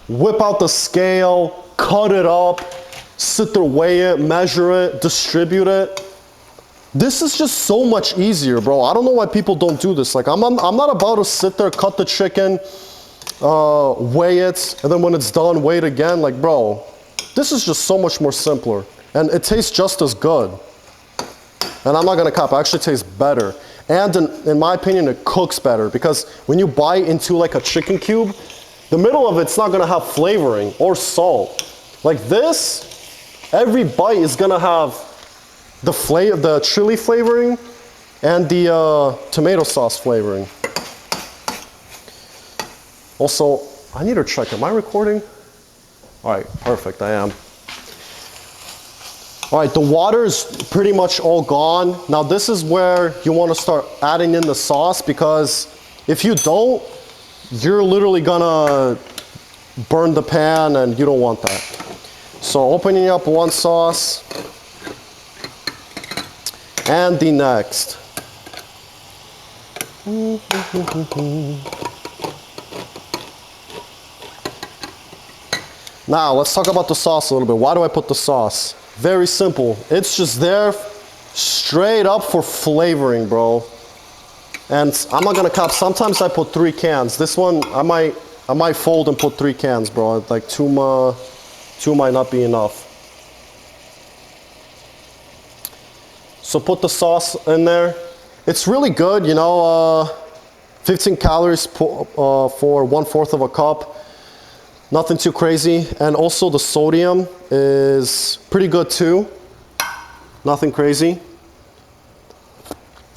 whip out the scale, cut it up, sit there, weigh it, measure it, distribute it. This is just so much easier, bro. I don't know why people don't do this. Like, I'm not about to sit there, cut the chicken, weigh it, and then when it's done, weigh it again. Like, bro, this is just so much more simpler. And it tastes just as good. And I'm not gonna cop, it actually tastes better. And in my opinion, it cooks better, because when you bite into like a chicken cube, the middle of it's not gonna have flavoring or salt. Like this, every bite is gonna have the chili flavoring and the tomato sauce flavoring. Also, I need to check, am I recording? All right, perfect, I am. All right, the water is pretty much all gone. Now this is where you wanna start adding in the sauce, because if you don't, you're literally gonna burn the pan and you don't want that. So opening up one sauce and the next. Now let's talk about the sauce a little bit. Why do I put the sauce? Very simple. It's just there straight up for flavoring, bro. And I'm not gonna cop, sometimes I put 3 cans. This one, I might fold and put 3 cans, bro. Like two might not be enough. So put the sauce in there. It's really good, you know, 15 calories for 1/4 of a cup. Nothing too crazy. And also the sodium is pretty good too. Nothing crazy.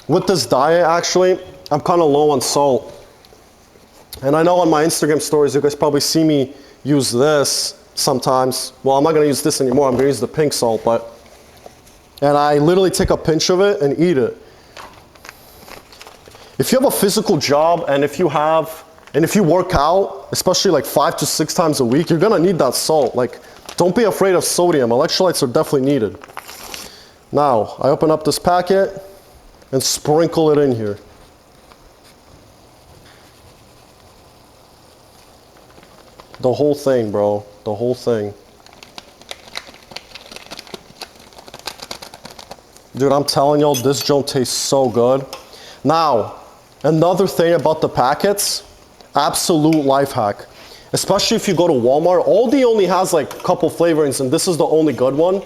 With this diet, actually, I'm kind of low on salt. And I know on my Instagram stories, you guys probably see me use this sometimes. Well, I'm not gonna use this anymore, I'm gonna use the pink salt, and I literally take a pinch of it and eat it. If you have a physical job and if you work out, especially like 5 to 6 times a week, you're gonna need that salt. Like, don't be afraid of sodium. Electrolytes are definitely needed. Now, I open up this packet and sprinkle it in here. The whole thing, bro. The whole thing. Dude, I'm telling y'all, this joint tastes so good. Now, another thing about the packets, absolute life hack. Especially if you go to Walmart, Aldi only has like a couple flavorings and this is the only good one.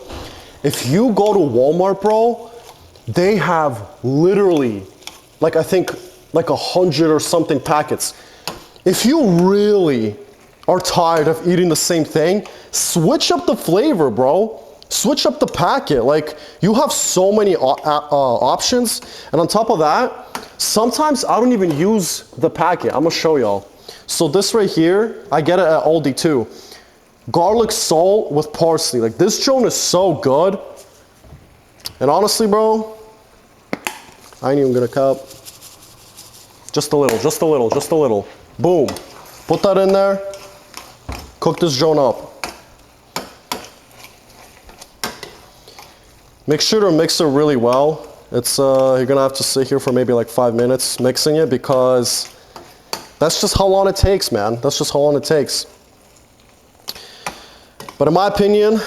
If you go to Walmart, bro, they have literally, like I think, like 100 or something packets. If you really are tired of eating the same thing, switch up the flavor, bro. Switch up the packet. Like, you have so many options. And on top of that, sometimes I don't even use the packet. I'm gonna show y'all. So this right here, I get it at Aldi too. Garlic salt with parsley. Like, this joint is so good. And honestly, bro, I ain't even gonna cup. Just a little, just a little, just a little. Boom. Put that in there. Cook this joint up. Make sure to mix it really well. It's you're gonna have to sit here for maybe like 5 minutes mixing it, because that's just how long it takes, man. That's just how long it takes. But in my opinion,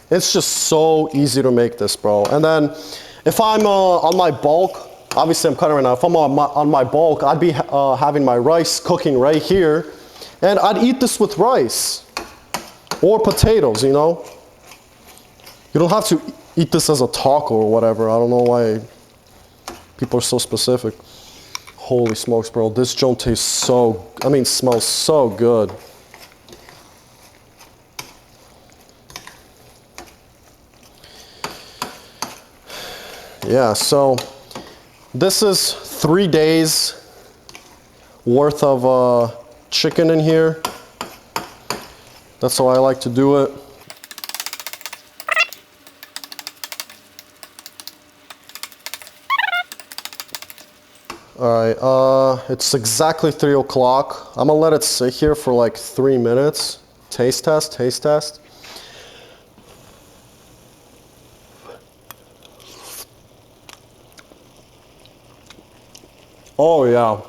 it's just so easy to make this, bro. And then if I'm on my bulk, obviously I'm cutting right now. If I'm on my bulk, I'd be having my rice cooking right here, and I'd eat this with rice or potatoes, you know. You don't have to eat this as a taco or whatever. I don't know why people are so specific. Holy smokes, bro. This joint tastes smells so good. Yeah, so this is 3 days worth of chicken in here. That's how I like to do it. Alright, it's exactly 3 o'clock. I'm gonna let it sit here for like 3 minutes. Taste test, taste test. Oh yeah.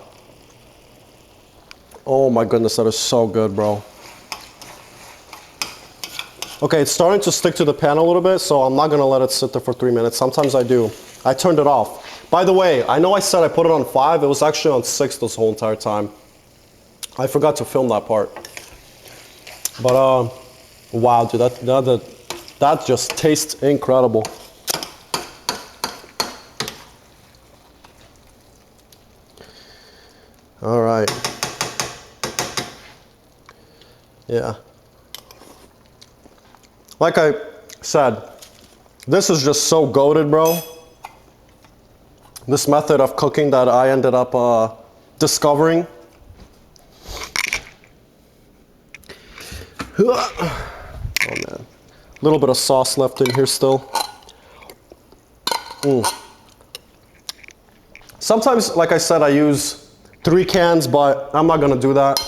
Oh my goodness, that is so good, bro. Okay, it's starting to stick to the pan a little bit, so I'm not gonna let it sit there for 3 minutes. Sometimes I do. I turned it off. By the way, I know I said I put it on 5. It was actually on 6 this whole entire time. I forgot to film that part. But wow, dude, that just tastes incredible. All right. Yeah. Like I said, this is just so goated, bro. This method of cooking that I ended up discovering. Oh man, a little bit of sauce left in here still. Sometimes, like I said, I use 3 cans, but I'm not gonna do that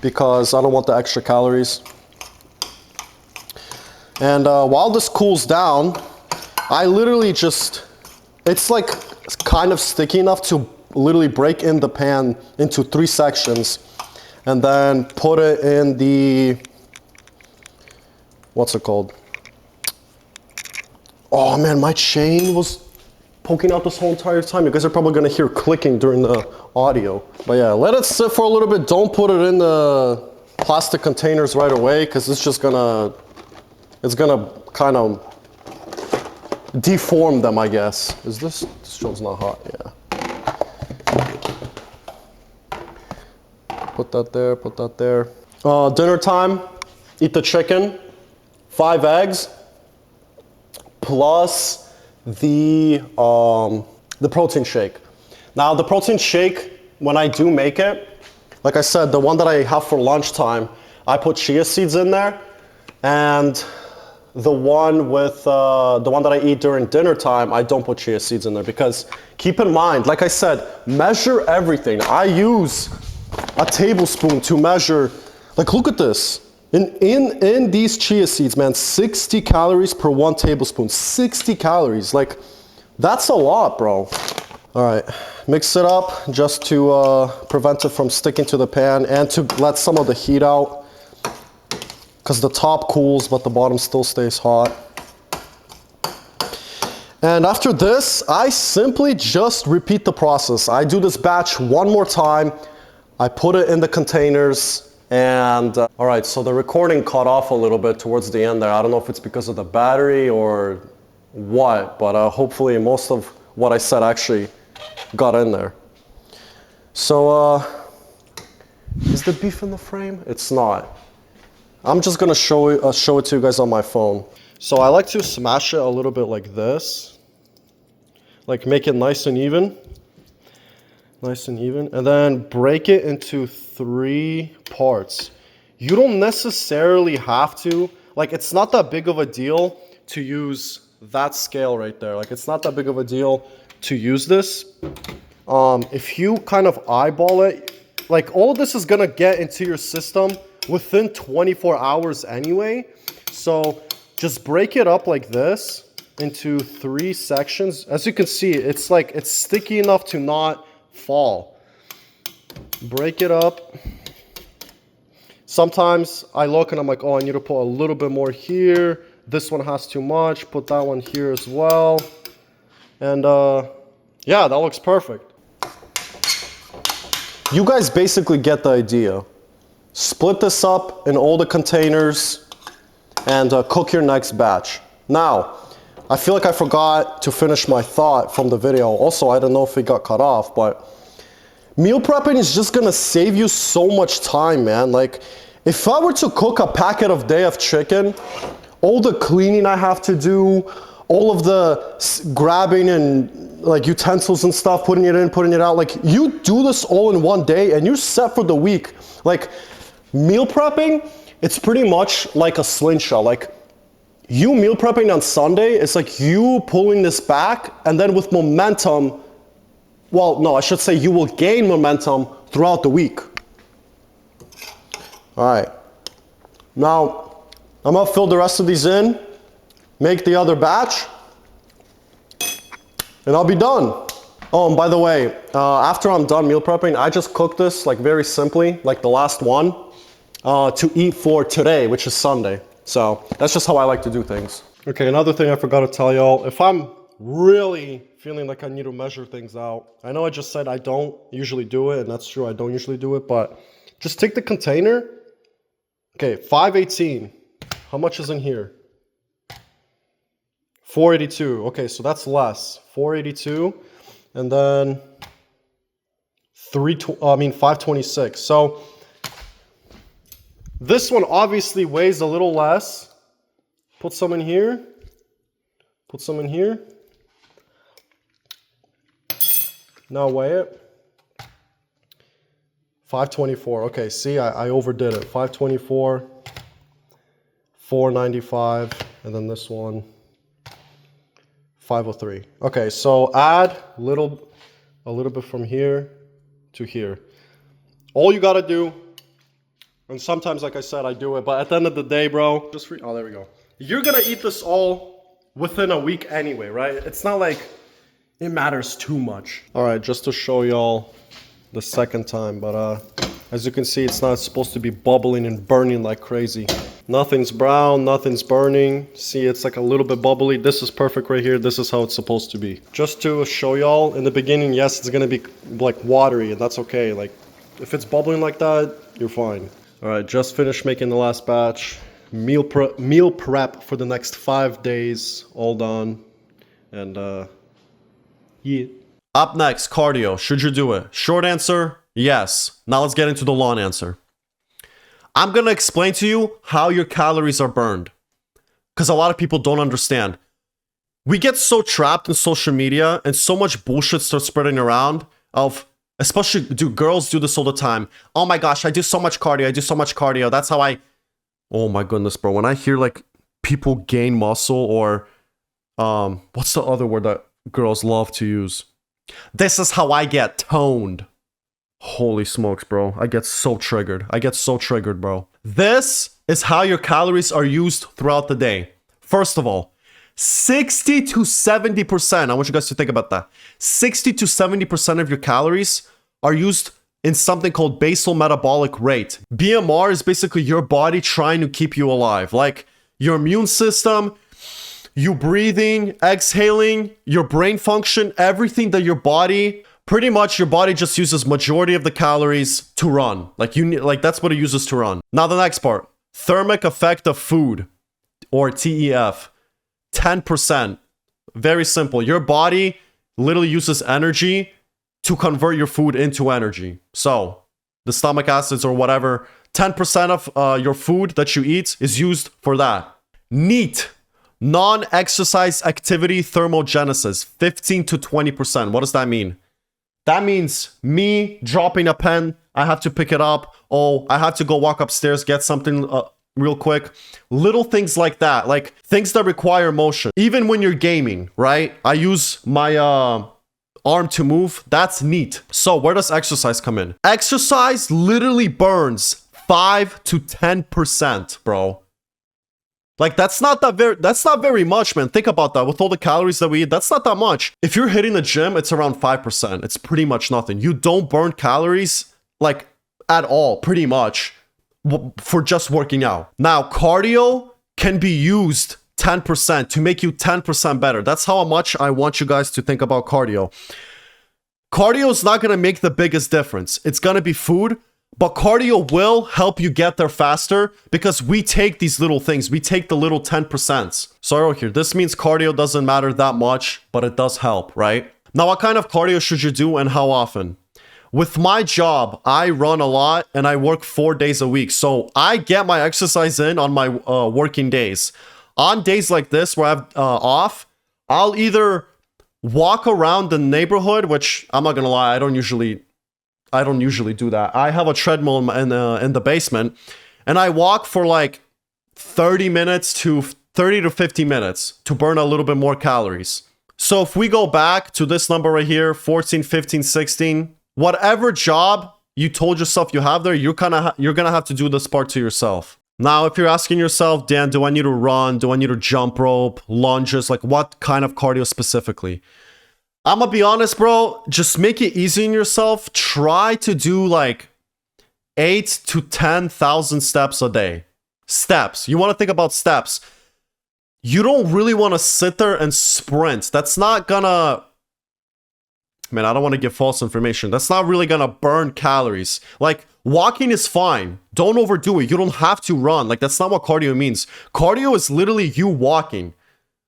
because I don't want the extra calories. And while this cools down, I literally just, it's like kind of sticky enough to literally break in the pan into 3 sections and then put it in the, what's it called? Oh man, my chain was poking out this whole entire time. You guys are probably gonna hear clicking during the audio. But yeah, let it sit for a little bit. Don't put it in the plastic containers right away because it's just gonna, it's gonna kind of deform them, I guess. Is this stove's not hot? Yeah. Put that there, put that there. Dinner time, eat the chicken, 5 eggs, plus the protein shake. Now the protein shake, when I do make it, like I said, the one that I have for lunchtime, I put chia seeds in there, and the one with the one that I eat during dinner time, I don't put chia seeds in there because keep in mind, like I said, measure everything. I use a tablespoon to measure. Like, look at this. In these chia seeds, man, 60 calories per 1 tablespoon. 60 calories. Like, that's a lot, bro. All right, mix it up just to prevent it from sticking to the pan and to let some of the heat out, because the top cools but the bottom still stays hot. And after this, I simply just repeat the process. I do this batch one more time. I put it in the containers, and all right, so the recording cut off a little bit towards the end there. I don't know if it's because of the battery or what, but hopefully most of what I said actually got in there. So is the beef in the frame? It's not. I'm just gonna show it to you guys on my phone. So I like to smash it a little bit like this, like make it nice and even, and then break it into 3 parts. You don't necessarily have to, like, it's not that big of a deal to use that scale right there. Like, it's not that big of a deal to use this. If you kind of eyeball it, like, all of this is gonna get into your system within 24 hours anyway. So just break it up like this into 3 sections. As you can see, it's like, it's sticky enough to not fall. Break it up. Sometimes I look and I'm like, oh, I need to put a little bit more here. This one has too much. Put that one here as well. And yeah, that looks perfect. You guys basically get the idea. Split this up in all the containers and cook your next batch. Now, I feel like I forgot to finish my thought from the video. Also, I don't know if it got cut off, but meal prepping is just gonna save you so much time, man. Like, if I were to cook a packet of day of chicken, all the cleaning I have to do, all of the grabbing and like utensils and stuff, putting it in, putting it out, like, you do this all in one day and you're set for the week. Like, Meal prepping, it's pretty much like a slingshot. Like you meal prepping on Sunday, it's like you pulling this back and then with momentum, well, no, I should say you will gain momentum throughout the week. All right. Now, I'm gonna fill the rest of these in, make the other batch, and I'll be done. Oh, and by the way, after I'm done meal prepping, I just cook this like very simply, like the last one, to eat for today, which is Sunday. So that's just how I like to do things. Okay, another thing I forgot to tell y'all, if I'm really feeling like I need to measure things out, I know I just said I don't usually do it, and that's true, I don't usually do it, but just take the container. Okay, 518. How much is in here? 482. Okay, so that's less. 482. And then 526. So this one obviously weighs a little less. Put some in here. Put some in here. Now weigh it. 524. Okay, see, I overdid it. 524, 495, and then this one, 503. Okay, so add a little bit from here to here. All you gotta do, and sometimes, like I said, I do it, but at the end of the day, bro, oh, there we go. You're gonna eat this all within a week anyway, right? It's not like it matters too much. All right, just to show y'all the second time, but as you can see, it's not supposed to be bubbling and burning like crazy. Nothing's brown, nothing's burning. See, it's like a little bit bubbly. This is perfect right here. This is how it's supposed to be. Just to show y'all, in the beginning, yes, it's gonna be like watery, and that's okay. Like, if it's bubbling like that, you're fine. All right, just finished making the last batch. Meal prep for the next 5 days, all done. And yeah. Up next, cardio. Should you do it? Short answer, yes. Now let's get into the long answer. I'm going to explain to you how your calories are burned, because a lot of people don't understand. We get so trapped in social media and so much bullshit starts spreading around of, especially girls do this all the time. Oh my gosh, I do so much cardio. That's how I, oh my goodness, bro. When I hear like people gain muscle or what's the other word that girls love to use? This is how I get toned. Holy smokes, bro. I get so triggered, bro. This is how your calories are used throughout the day. First of all, 60 to 70%. I want you guys to think about that. 60 to 70% of your calories are used in something called basal metabolic rate. BMR is basically your body trying to keep you alive. Like your immune system, you breathing, exhaling, your brain function, everything that your body, pretty much your body just uses majority of the calories to run. Like that's what it uses to run. Now the next part, thermic effect of food, or TEF, 10%. Very simple. Your body literally uses energy to convert your food into energy. So the stomach acids or whatever, 10% of your food that you eat is used for that. NEAT, non-exercise activity thermogenesis, 15 to 20%. What does that mean? That means me dropping a pen, I have to pick it up. Oh, I have to go walk upstairs, get something real quick. Little things like that, like things that require motion. Even when you're gaming, right? I use my arm to move. That's neat. So where does exercise come in? Exercise literally burns 5 to 10%, bro. Like that's not very much, man. Think about that. With all the calories that we eat, that's not that much. If you're hitting the gym, it's around 5%. It's pretty much nothing. You don't burn calories like at all, pretty much, for just working out. Now, cardio can be used 10% to make you 10% better. That's how much I want you guys to think about cardio. Cardio is not going to make the biggest difference. It's going to be food. But cardio will help you get there faster because we take these little things. We take the little 10%. So right here, this means cardio doesn't matter that much, but it does help, right? Now, what kind of cardio should you do and how often? With my job, I run a lot and I work 4 days a week. So I get my exercise in on my working days. On days like this where I have off, I'll either walk around the neighborhood, which I'm not going to lie, I don't usually I don't usually do that. I have a treadmill in the basement, and I walk for like 30 to 50 minutes to burn a little bit more calories. So if we go back to this number right here, 14, 15, 16, whatever job you told yourself you have there, you're gonna have to do this part to yourself. Now, if you're asking yourself, Dan, do I need to run? Do I need to jump rope, lunges? Like what kind of cardio specifically? I'm gonna be honest, bro. Just make it easy on yourself. Try to do like 8 to 10,000 steps a day. Steps. You want to think about steps. You don't really want to sit there and sprint. That's not gonna... Man, I don't want to give false information. That's not really gonna burn calories. Like, walking is fine. Don't overdo it. You don't have to run. Like, that's not what cardio means. Cardio is literally you walking.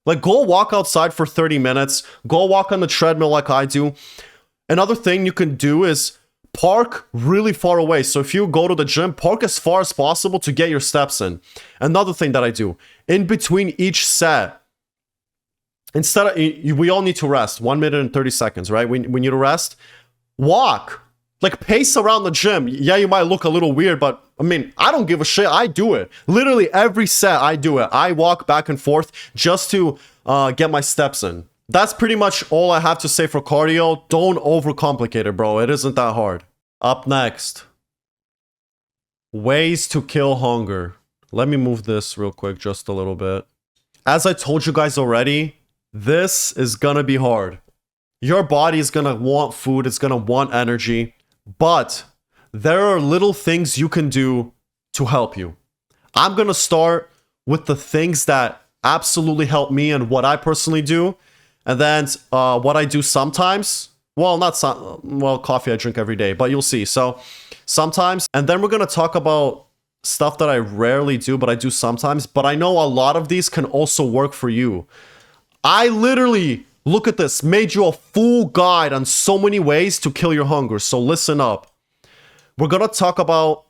Like, go walk outside for 30 minutes. Go walk on the treadmill like I do. Another thing you can do is park really far away. So if you go to the gym, park as far as possible to get your steps in. Another thing that I do, in between each set, instead of, we all need to rest 1 minute and 30 seconds, right? We need to rest. Walk, like pace around the gym. Yeah, you might look a little weird, but I mean, I don't give a shit. I do it. Literally every set I do it. I walk back and forth just to get my steps in. That's pretty much all I have to say for cardio. Don't overcomplicate it, bro. It isn't that hard. Up next, ways to kill hunger. Let me move this real quick just a little bit. As I told you guys already, this is gonna be hard. Your body is gonna want food, it's gonna want energy, but there are little things you can do to help you. I'm gonna start with the things that absolutely help me and what I personally do, and then what I do sometimes. Well, not some, well, coffee I drink every day, but you'll see. So sometimes, and then we're gonna talk about stuff that I rarely do, but I do sometimes. But I know a lot of these can also work for you. I literally, look at this, made you a full guide on so many ways to kill your hunger. So listen up. We're gonna talk about,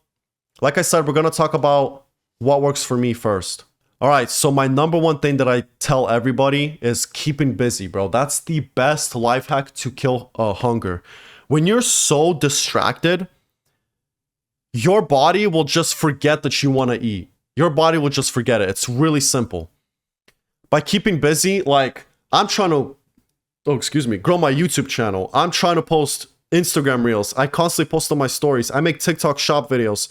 like I said, we're gonna talk about what works for me first. All right, so my number one thing that I tell everybody is keeping busy, bro. That's the best life hack to kill hunger. When you're so distracted, your body will just forget that you want to eat. Your body will just forget it. It's really simple. By keeping busy, like I'm trying to, grow my YouTube channel. I'm trying to post Instagram reels. I constantly post on my stories. I make TikTok shop videos.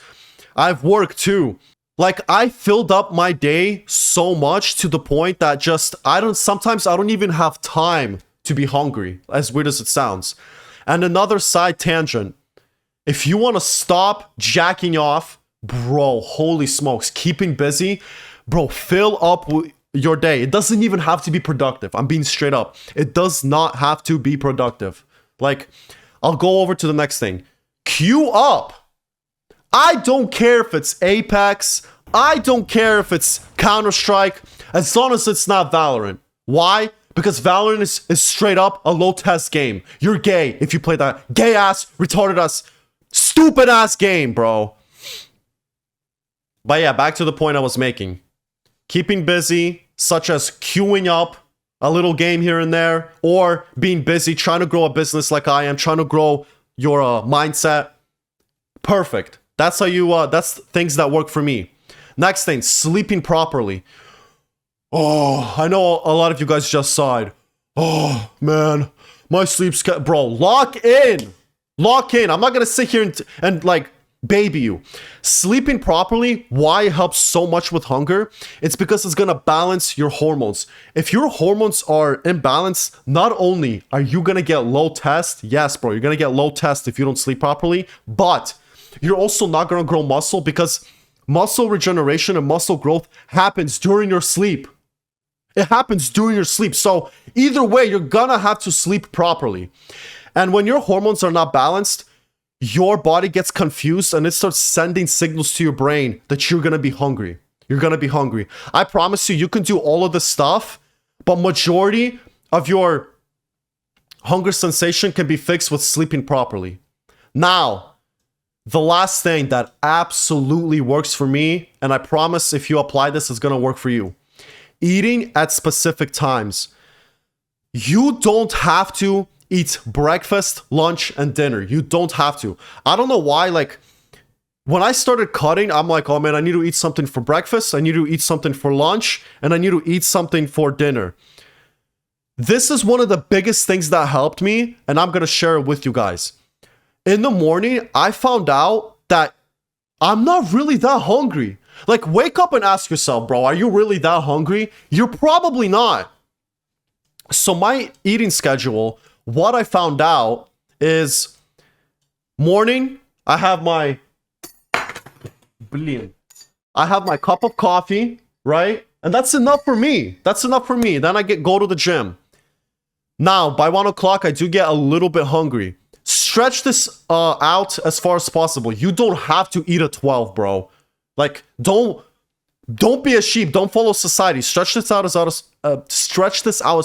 I've worked too. Like I filled up my day so much to the point that just, sometimes I don't even have time to be hungry, as weird as it sounds. And another side tangent. If you want to stop jacking off, bro, holy smokes, keeping busy, bro, fill up your day. It doesn't even have to be productive. I'm being straight up. It does not have to be productive. Like, I'll go over to the next thing. Queue up. I don't care if it's Apex. I don't care if it's Counter-Strike. As long as it's not Valorant. Why? Because Valorant is straight up a low-test game. You're gay if you play that gay-ass, retarded-ass, stupid-ass game, bro. But yeah, back to the point I was making. Keeping busy, such as queuing up a little game here and there, or being busy trying to grow a business like I am, trying to grow your mindset. Perfect. That's how you, that's things that work for me. Next thing, sleeping properly. Oh, I know a lot of you guys just sighed. Oh, man, my sleep schedule. Bro, lock in. Lock in. I'm not going to sit here and like baby you. Sleeping properly, why it helps so much with hunger? It's because it's going to balance your hormones. If your hormones are imbalanced, not only are you going to get low test, yes, bro, you're going to get low test if you don't sleep properly, but you're also not going to grow muscle because muscle regeneration and muscle growth happens during your sleep. It happens during your sleep. So either way, you're going to have to sleep properly. And when your hormones are not balanced, your body gets confused and it starts sending signals to your brain that you're going to be hungry. You're going to be hungry. I promise you, you can do all of this stuff, but majority of your hunger sensation can be fixed with sleeping properly. Now, the last thing that absolutely works for me, and I promise if you apply this, it's going to work for you. Eating at specific times. You don't have to eat breakfast, lunch, and dinner. You don't have to. I don't know why, like, when I started cutting, I'm like, oh man, I need to eat something for breakfast, I need to eat something for lunch, and I need to eat something for dinner. This is one of the biggest things that helped me, and I'm gonna share it with you guys. In the morning, I found out that I'm not really that hungry. Like, wake up and ask yourself, bro, are you really that hungry? You're probably not. So my eating schedule, what I found out is morning, I have my cup of coffee, right? And that's enough for me. That's enough for me. Then I go to the gym. Now, by 1 o'clock, I do get a little bit hungry. Stretch this out as far as possible. You don't have to eat at 12, bro. Like, don't be a sheep. Don't follow society. Stretch this out as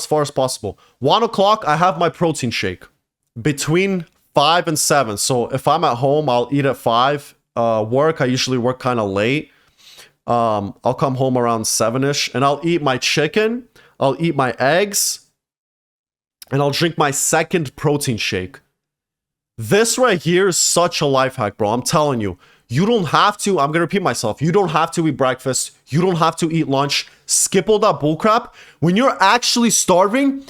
far as possible. 1 o'clock, I have my protein shake. Between 5 and 7. So if I'm at home, I'll eat at 5. Work, I usually work kind of late. I'll come home around 7ish, and I'll eat my chicken. I'll eat my eggs. And I'll drink my second protein shake. This right here is such a life hack, bro. I'm telling you. You don't have to, I'm going to repeat myself. You don't have to eat breakfast. You don't have to eat lunch. Skip all that bullcrap. When you're actually starving,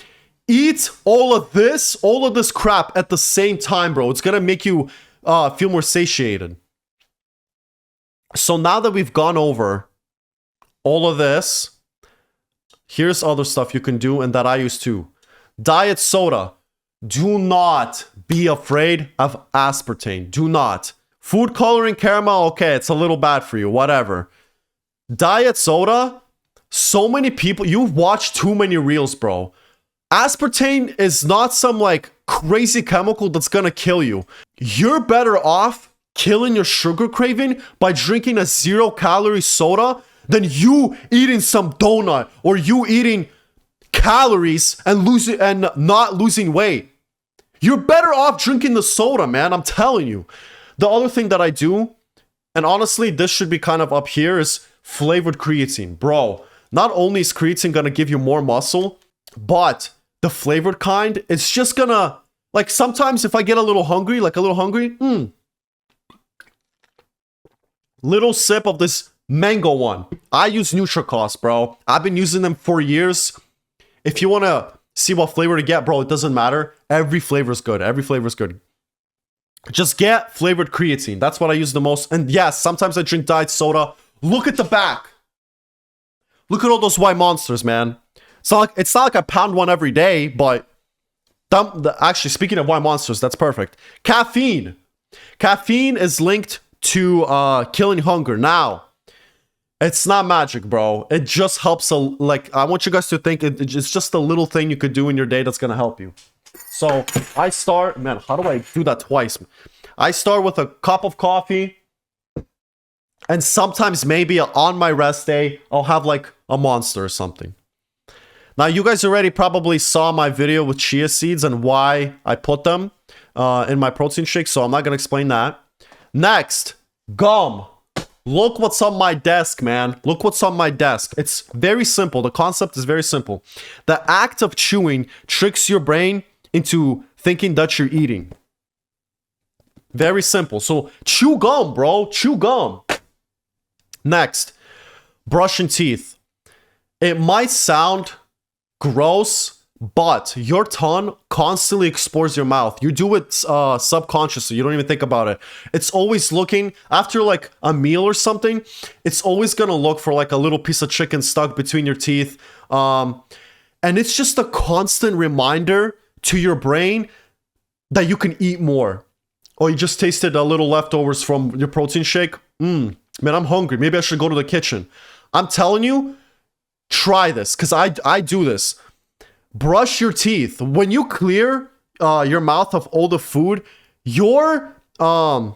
eat all of this crap at the same time, bro. It's going to make you feel more satiated. So now that we've gone over all of this, here's other stuff you can do and that I use too. Diet soda. Do not be afraid of aspartame. Do not. Food coloring caramel, okay, it's a little bad for you, whatever. Diet soda, so many people, you've watched too many reels, bro. Aspartame is not some like crazy chemical that's gonna kill you. You're better off killing your sugar craving by drinking a 0-calorie soda than you eating some donut or you eating calories and not losing weight. You're better off drinking the soda, man. I'm telling you. The other thing that I do, and honestly, this should be kind of up here, is flavored creatine. Bro, not only is creatine gonna give you more muscle, but the flavored kind, it's just gonna, like sometimes if I get a little hungry, little sip of this mango one. I use NutriCost, bro. I've been using them for years. If you want to see what flavor to get, bro, it doesn't matter. Every flavor is good. Every flavor is good. Just get flavored creatine. That's what I use the most. And yes, sometimes I drink diet soda. Look at the back. Look at all those white monsters, man. It's not like I pound one every day, but actually, speaking of white monsters, that's perfect. Caffeine. Caffeine is linked to killing hunger. Now, it's not magic, bro. It just helps. I want you guys to think it's just a little thing you could do in your day that's gonna help you. So I start, man, how do I do that twice? I start with a cup of coffee, and sometimes maybe on my rest day, I'll have like a monster or something. Now, you guys already probably saw my video with chia seeds and why I put them in my protein shake, so I'm not gonna explain that. Next, gum. Look what's on my desk, man. Look what's on my desk. It's very simple. The concept is very simple. The act of chewing tricks your brain into thinking that you're eating. Very simple. So chew gum, bro. Chew gum. Next, brushing teeth. It might sound gross, but your tongue constantly explores your mouth. You do it subconsciously. You don't even think about it. It's always looking, after like a meal or something, it's always gonna look for like a little piece of chicken stuck between your teeth. And it's just a constant reminder to your brain that you can eat more. Or you just tasted a little leftovers from your protein shake. Man, I'm hungry. Maybe I should go to the kitchen. I'm telling you, try this, because I do this. Brush your teeth. When you clear your mouth of all the food, your tongue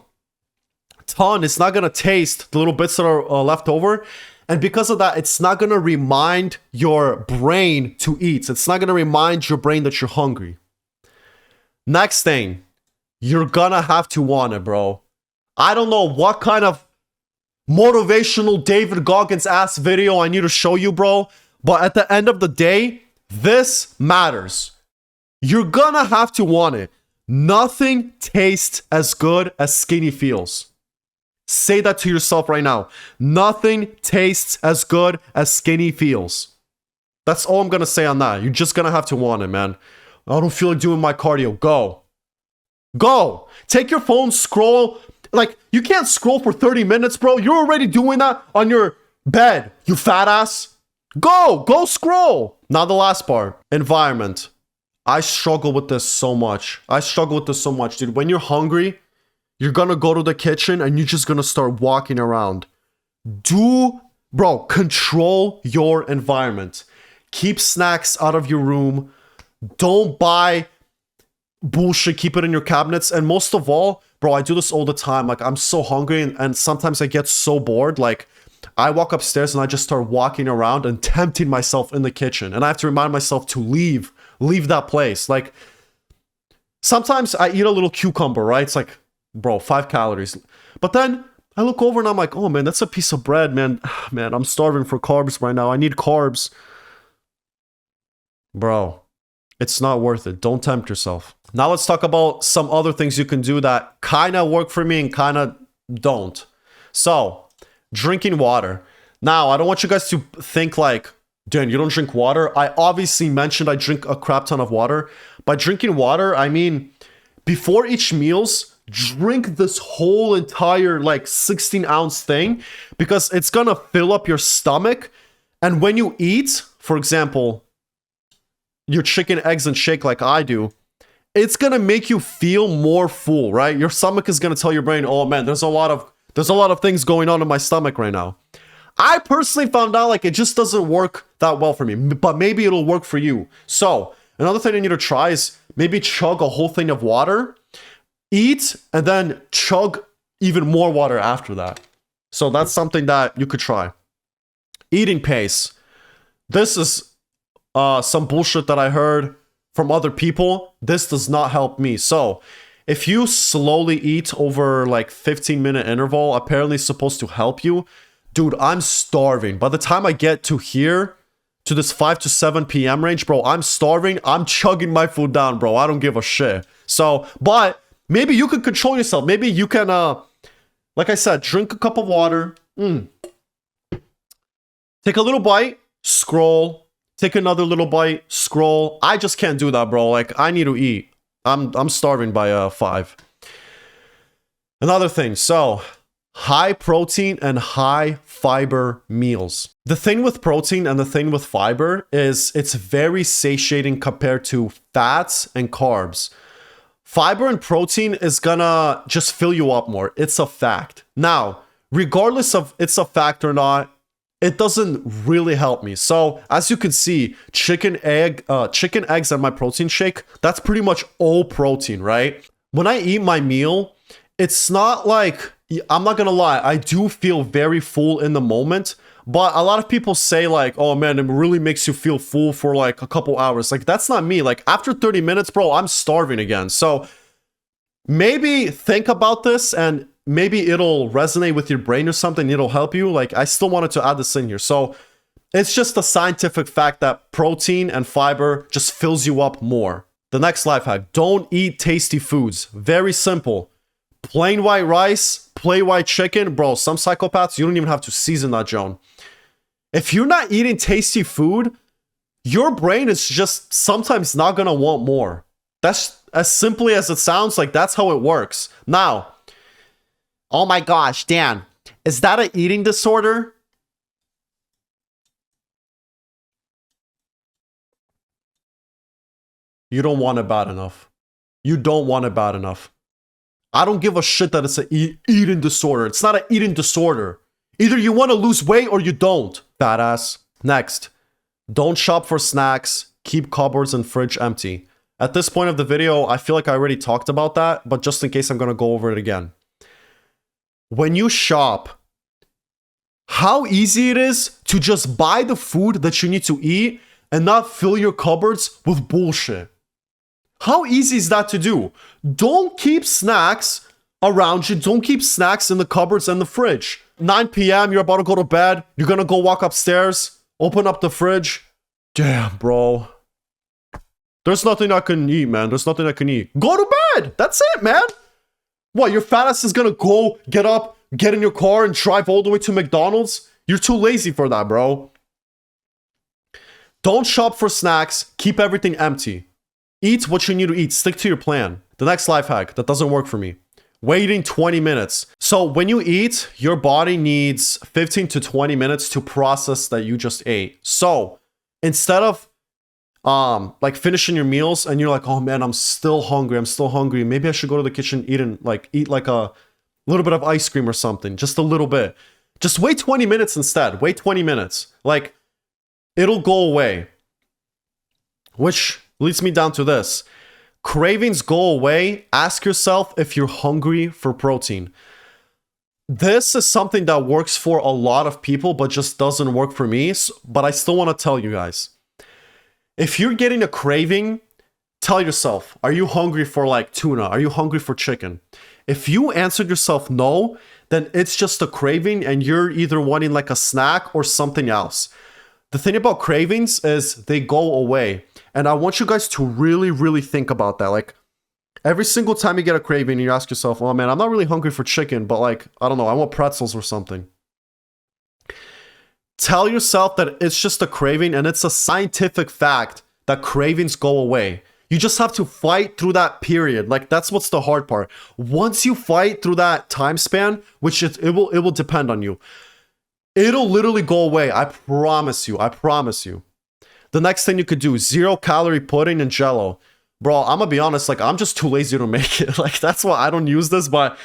is not gonna taste the little bits that are left over, and because of that, it's not gonna remind your brain to eat. It's not gonna remind your brain that you're hungry. Next thing, you're gonna have to want it, bro. I don't know what kind of motivational David Goggins ass video I need to show you, bro, but at the end of the day, this matters. You're gonna have to want it. Nothing tastes as good as skinny feels. Say that to yourself right now. Nothing tastes as good as skinny feels. That's all I'm gonna say on that. You're just gonna have to want it, man. I don't feel like doing my cardio. Go. Go. Take your phone, scroll. Like, you can't scroll for 30 minutes, bro. You're already doing that on your bed, you fat ass. Go. Go scroll. Now the last part. Environment. I struggle with this so much. Dude. When you're hungry, you're gonna go to the kitchen and you're just gonna start walking around. Control your environment. Keep snacks out of your room. Don't buy bullshit. Keep it in your cabinets. And most of all, bro, I do this all the time. Like, I'm so hungry and sometimes I get so bored. Like, I walk upstairs and I just start walking around and tempting myself in the kitchen. And I have to remind myself to leave that place. Like, sometimes I eat a little cucumber, right? It's like, bro, 5 calories. But then I look over and I'm like, oh man, that's a piece of bread, man. Man, I'm starving for carbs right now. I need carbs. Bro, it's not worth it. Don't tempt yourself. Now let's talk about some other things you can do that kind of work for me and kind of don't. So, drinking water. Now, I don't want you guys to think like, Dan, you don't drink water. I obviously mentioned I drink a crap ton of water. By drinking water, I mean, before each meals, drink this whole entire like 16-ounce thing because it's gonna fill up your stomach. And when you eat, for example, your chicken, eggs, and shake like I do, it's gonna make you feel more full, right? Your stomach is gonna tell your brain, oh man, there's a lot of things going on in my stomach right now. I personally found out like it just doesn't work that well for me, but maybe it'll work for you. So another thing you need to try is maybe chug a whole thing of water, eat, and then chug even more water after that. So that's something that you could try. Eating pace. This is some bullshit that I heard from other people. This does not help me. So if you slowly eat over like 15-minute interval, apparently it's supposed to help you. Dude, I'm starving. By the time I get to here, to this 5 to 7 p.m. range, bro, I'm starving. I'm chugging my food down, bro. I don't give a shit. So, but maybe you can control yourself. Maybe you can, like I said, drink a cup of water. Take a little bite, scroll. Take another little bite, scroll. I just can't do that, bro. Like, I need to eat. I'm starving by 5. Another thing, so high protein and high fiber meals. The thing with protein and the thing with fiber is it's very satiating compared to fats and carbs. Fiber and protein is gonna just fill you up more. It's a fact. Now, regardless of it's a fact or not, it doesn't really help me. So as you can see, chicken, eggs, and my protein shake, that's pretty much all protein, right? When I eat my meal, it's not like, I'm not gonna lie, I do feel very full in the moment, but a lot of people say like, oh man, it really makes you feel full for like a couple hours. Like, that's not me. Like, after 30 minutes, bro, I'm starving again. So maybe think about this and maybe it'll resonate with your brain or something. It'll help you. Like, I still wanted to add this in here. So it's just a scientific fact that protein and fiber just fills you up more. The next life hack, don't eat tasty foods. Very simple. Plain white rice, plain white chicken. Bro, some psychopaths, you don't even have to season that, Joan. If you're not eating tasty food, your brain is just sometimes not gonna want more. That's as simply as it sounds. Like, that's how it works. Now, oh my gosh, Dan, is that an eating disorder? You don't want it bad enough. You don't want it bad enough. I don't give a shit that it's an eating disorder. It's not an eating disorder. Either you want to lose weight or you don't, fat ass. Next, don't shop for snacks. Keep cupboards and fridge empty. At this point of the video, I feel like I already talked about that, but just in case, I'm going to go over it again. When you shop, how easy it is to just buy the food that you need to eat and not fill your cupboards with bullshit. How easy is that to do? Don't keep snacks around you. Don't keep snacks in the cupboards and the fridge. 9 p.m., you're about to go to bed. You're gonna go walk upstairs, open up the fridge. Damn, bro. There's nothing I can eat, man. There's nothing I can eat. Go to bed. That's it, man. What, your fat ass is gonna go, get up, get in your car, and drive all the way to McDonald's? You're too lazy for that, bro. Don't shop for snacks. Keep everything empty. Eat what you need to eat. Stick to your plan. The next life hack that doesn't work for me. Waiting 20 minutes. So when you eat, your body needs 15 to 20 minutes to process that you just ate. So instead of like finishing your meals and you're like, oh man, I'm still hungry. Maybe I should go to the kitchen, eat like a little bit of ice cream or something, just a little bit. Just wait 20 minutes instead. Wait 20 minutes. Like, it'll go away. Which leads me down to this. Cravings go away. Ask yourself if you're hungry for protein. This is something that works for a lot of people, but just doesn't work for me. But I still want to tell you guys. If you're getting a craving, tell yourself, are you hungry for like tuna? Are you hungry for chicken? If you answered yourself no, then it's just a craving and you're either wanting like a snack or something else. The thing about cravings is they go away. And I want you guys to really, really think about that. Like, every single time you get a craving, you ask yourself, oh man, I'm not really hungry for chicken, but like, I don't know, I want pretzels or something. Tell yourself that it's just a craving, and it's a scientific fact that cravings go away. You just have to fight through that period. Like, that's what's the hard part. Once you fight through that time span, which it will depend on you, it'll literally go away. I promise you. I promise you. The next thing you could do, 0-calorie pudding and Jello. Bro, I'm gonna be honest, like, I'm just too lazy to make it. Like, that's why I don't use this, but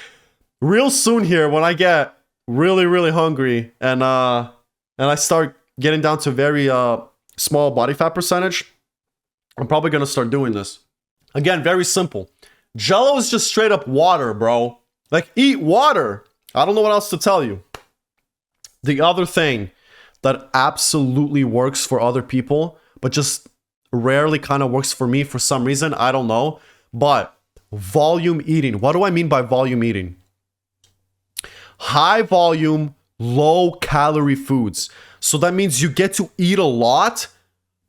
real soon here, when I get really, really hungry and I start getting down to very small body fat percentage, I'm probably gonna start doing this. Again, very simple. Jello is just straight up water, bro. Like, eat water. I don't know what else to tell you. The other thing that absolutely works for other people, but just rarely kind of works for me for some reason, I don't know, but volume eating. What do I mean by volume eating? High volume, low calorie foods. So that means you get to eat a lot,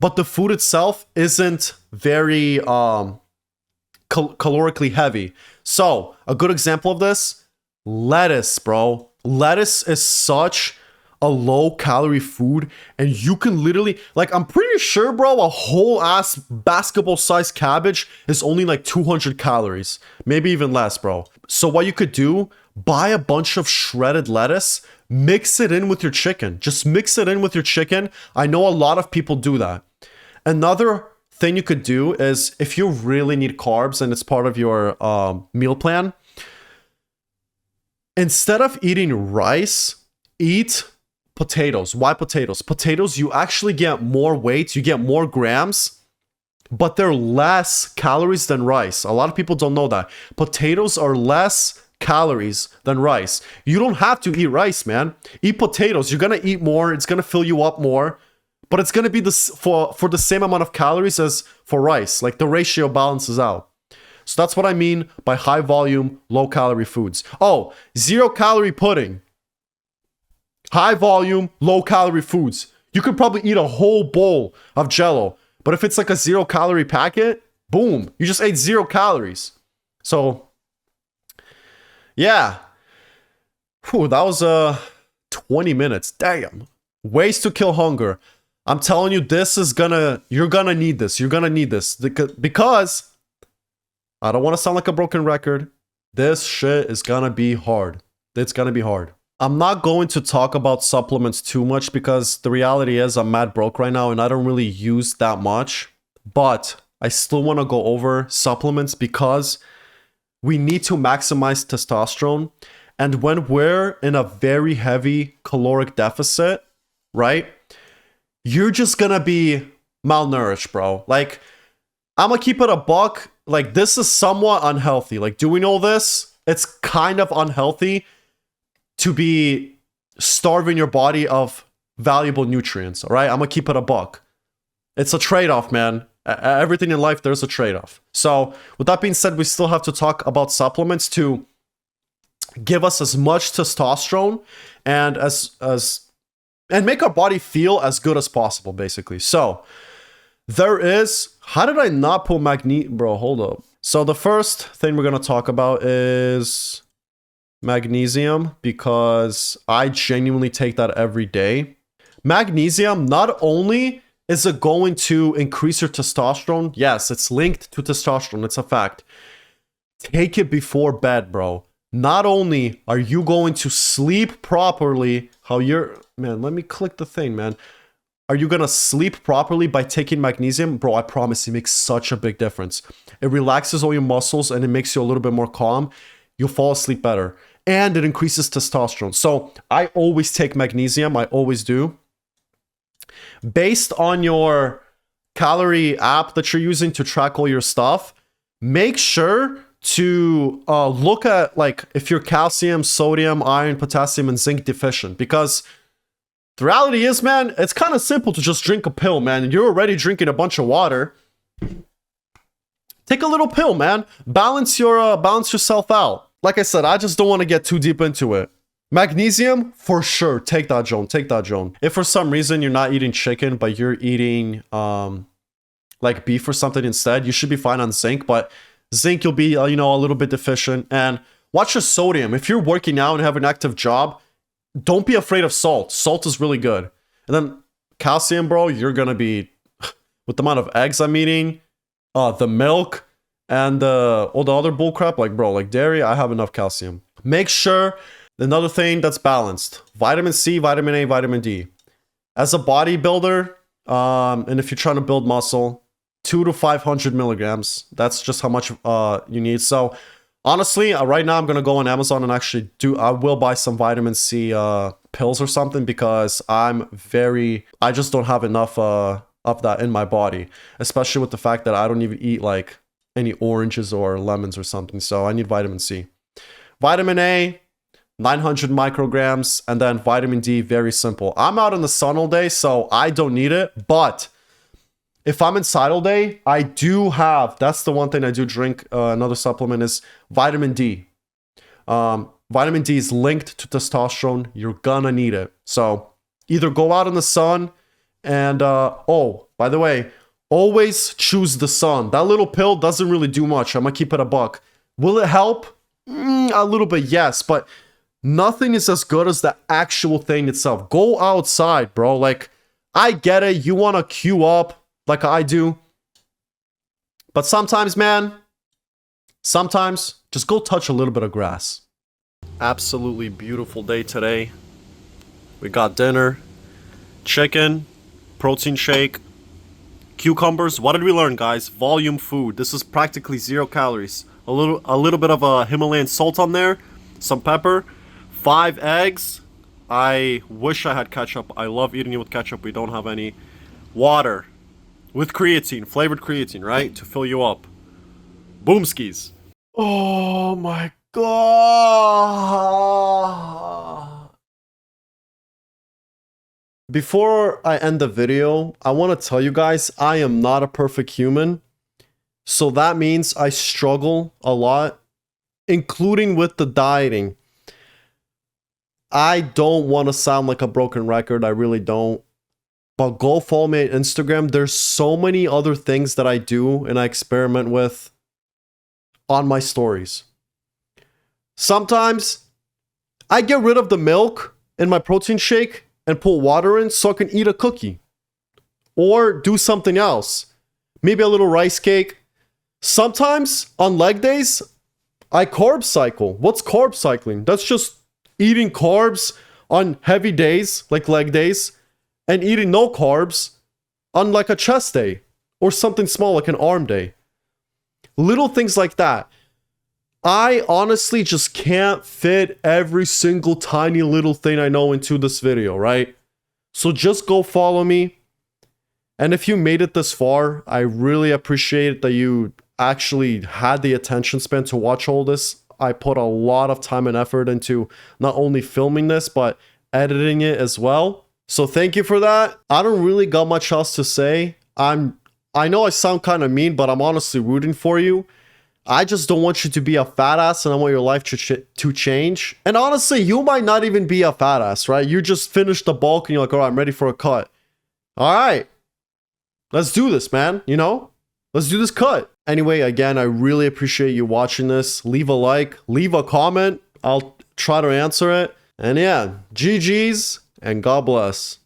but the food itself isn't very calorically heavy. So a good example of this, lettuce, bro. Lettuce is such a low calorie food, and you can literally, like, I'm pretty sure, bro, a whole ass basketball sized cabbage is only like 200 calories, maybe even less, bro. So what you could do, buy a bunch of shredded lettuce, mix it in with your chicken. Just mix it in with your chicken. I know a lot of people do that. Another thing you could do is, if you really need carbs and it's part of your meal plan, instead of eating rice, eat potatoes. Why potatoes? Potatoes, you actually get more weight, you get more grams, but they're less calories than rice. A lot of people don't know that. Potatoes are less calories than rice. You don't have to eat rice, man. Eat potatoes. You're gonna eat more. It's gonna fill you up more, but it's gonna be this for the same amount of calories as for rice. Like, the ratio balances out. So that's what I mean by high volume, low calorie foods. Oh, 0-calorie pudding. High volume, low calorie foods. You could probably eat a whole bowl of Jello, but if it's like a 0-calorie packet, boom, you just ate 0 calories. So, yeah. Whew, that was 20 minutes. Damn. Ways to kill hunger. I'm telling you, you're gonna need this. You're gonna need this because I don't want to sound like a broken record. This shit is gonna be hard. It's gonna be hard. I'm not going to talk about supplements too much because the reality is I'm mad broke right now and I don't really use that much. But I still want to go over supplements because we need to maximize testosterone. And when we're in a very heavy caloric deficit, right? You're just gonna be malnourished, bro. Like, I'm gonna keep it a buck. Like, this is somewhat unhealthy. Like, do we know this? It's kind of unhealthy to be starving your body of valuable nutrients, all right? I'm gonna keep it a buck. It's a trade-off, man. Everything in life, there's a trade-off. So, with that being said, we still have to talk about supplements to give us as much testosterone and and make our body feel as good as possible, basically. So, there is How did I not put magnesium? Bro, hold up. So the first thing we're going to talk about is magnesium, because I genuinely take that every day. Magnesium, not only is it going to increase your testosterone, yes, it's linked to testosterone, it's a fact. Take it before bed, bro. Not only are you going to sleep properly, man, let me click the thing, man. Are you gonna sleep properly by taking magnesium? Bro, I promise it makes such a big difference. It relaxes all your muscles and it makes you a little bit more calm. You'll fall asleep better. And it increases testosterone. So I always take magnesium, I always do. Based on your calorie app that you're using to track all your stuff, make sure to look at like if you're calcium, sodium, iron, potassium, and zinc deficient. Because the reality is, man, it's kind of simple to just drink a pill, man. You're already drinking a bunch of water. Take a little pill, man. Balance yourself out. Like I said, I just don't want to get too deep into it. Magnesium, for sure. Take that, Joan. Take that, Joan. If for some reason you're not eating chicken, but you're eating like beef or something instead, you should be fine on zinc. But zinc, you'll be, a little bit deficient. And watch your sodium. If you're working out and have an active job, don't be afraid of salt. Salt is really good. And then calcium, bro, you're going to be, with the amount of eggs I'm eating, the milk, and all the other bullcrap, like, bro, like dairy, I have enough calcium. Make sure, another thing that's balanced, vitamin C, vitamin A, vitamin D. As a bodybuilder, and if you're trying to build muscle, 200 to 500 milligrams. That's just how much you need. So honestly, right now I'm going to go on Amazon and actually I will buy some vitamin C pills or something, because I just don't have enough of that in my body, especially with the fact that I don't even eat like any oranges or lemons or something. So I need vitamin C. Vitamin A, 900 micrograms, and then vitamin D, very simple. I'm out in the sun all day, so I don't need it, but if I'm inside all day, I do have, that's the one thing I do drink, another supplement is vitamin D. Vitamin D is linked to testosterone. You're gonna need it. So either go out in the sun and, oh, by the way, always choose the sun. That little pill doesn't really do much. I'm gonna keep it a buck. Will it help? A little bit, yes, but nothing is as good as the actual thing itself. Go outside, bro. Like, I get it. You want to queue up like I do. But sometimes, man, just go touch a little bit of grass. Absolutely beautiful day today. We got dinner, chicken, protein shake, cucumbers. What did we learn, guys? Volume food. This is practically 0 calories. A little bit of a Himalayan salt on there, some pepper, 5 eggs. I wish I had ketchup. I love eating it with ketchup. We don't have any. Water with creatine, flavored creatine, right? To fill you up. Boomskis. Oh my god. Before I end the video, I want to tell you guys, I am not a perfect human. So that means I struggle a lot, including with the dieting. I don't want to sound like a broken record. I really don't. But go follow me on Instagram. There's so many other things that I do and I experiment with on my stories. Sometimes I get rid of the milk in my protein shake and put water in so I can eat a cookie. Or do something else. Maybe a little rice cake. Sometimes on leg days, I carb cycle. What's carb cycling? That's just eating carbs on heavy days, like leg days, and eating no carbs on like a chest day or something small like an arm day. Little things like that. I honestly just can't fit every single tiny little thing I know into this video, right? So just go follow me. And if you made it this far, I really appreciate that you actually had the attention span to watch all this. I put a lot of time and effort into not only filming this, but editing it as well. So thank you for that. I don't really got much else to say. I know I sound kind of mean, but I'm honestly rooting for you. I just don't want you to be a fat ass, and I want your life to change. And honestly, you might not even be a fat ass, right? You just finished the bulk and you're like, all right, I'm ready for a cut. All right. Let's do this, man. You know? Let's do this cut. Anyway, again, I really appreciate you watching this. Leave a like, leave a comment. I'll try to answer it. And yeah, GG's and God bless.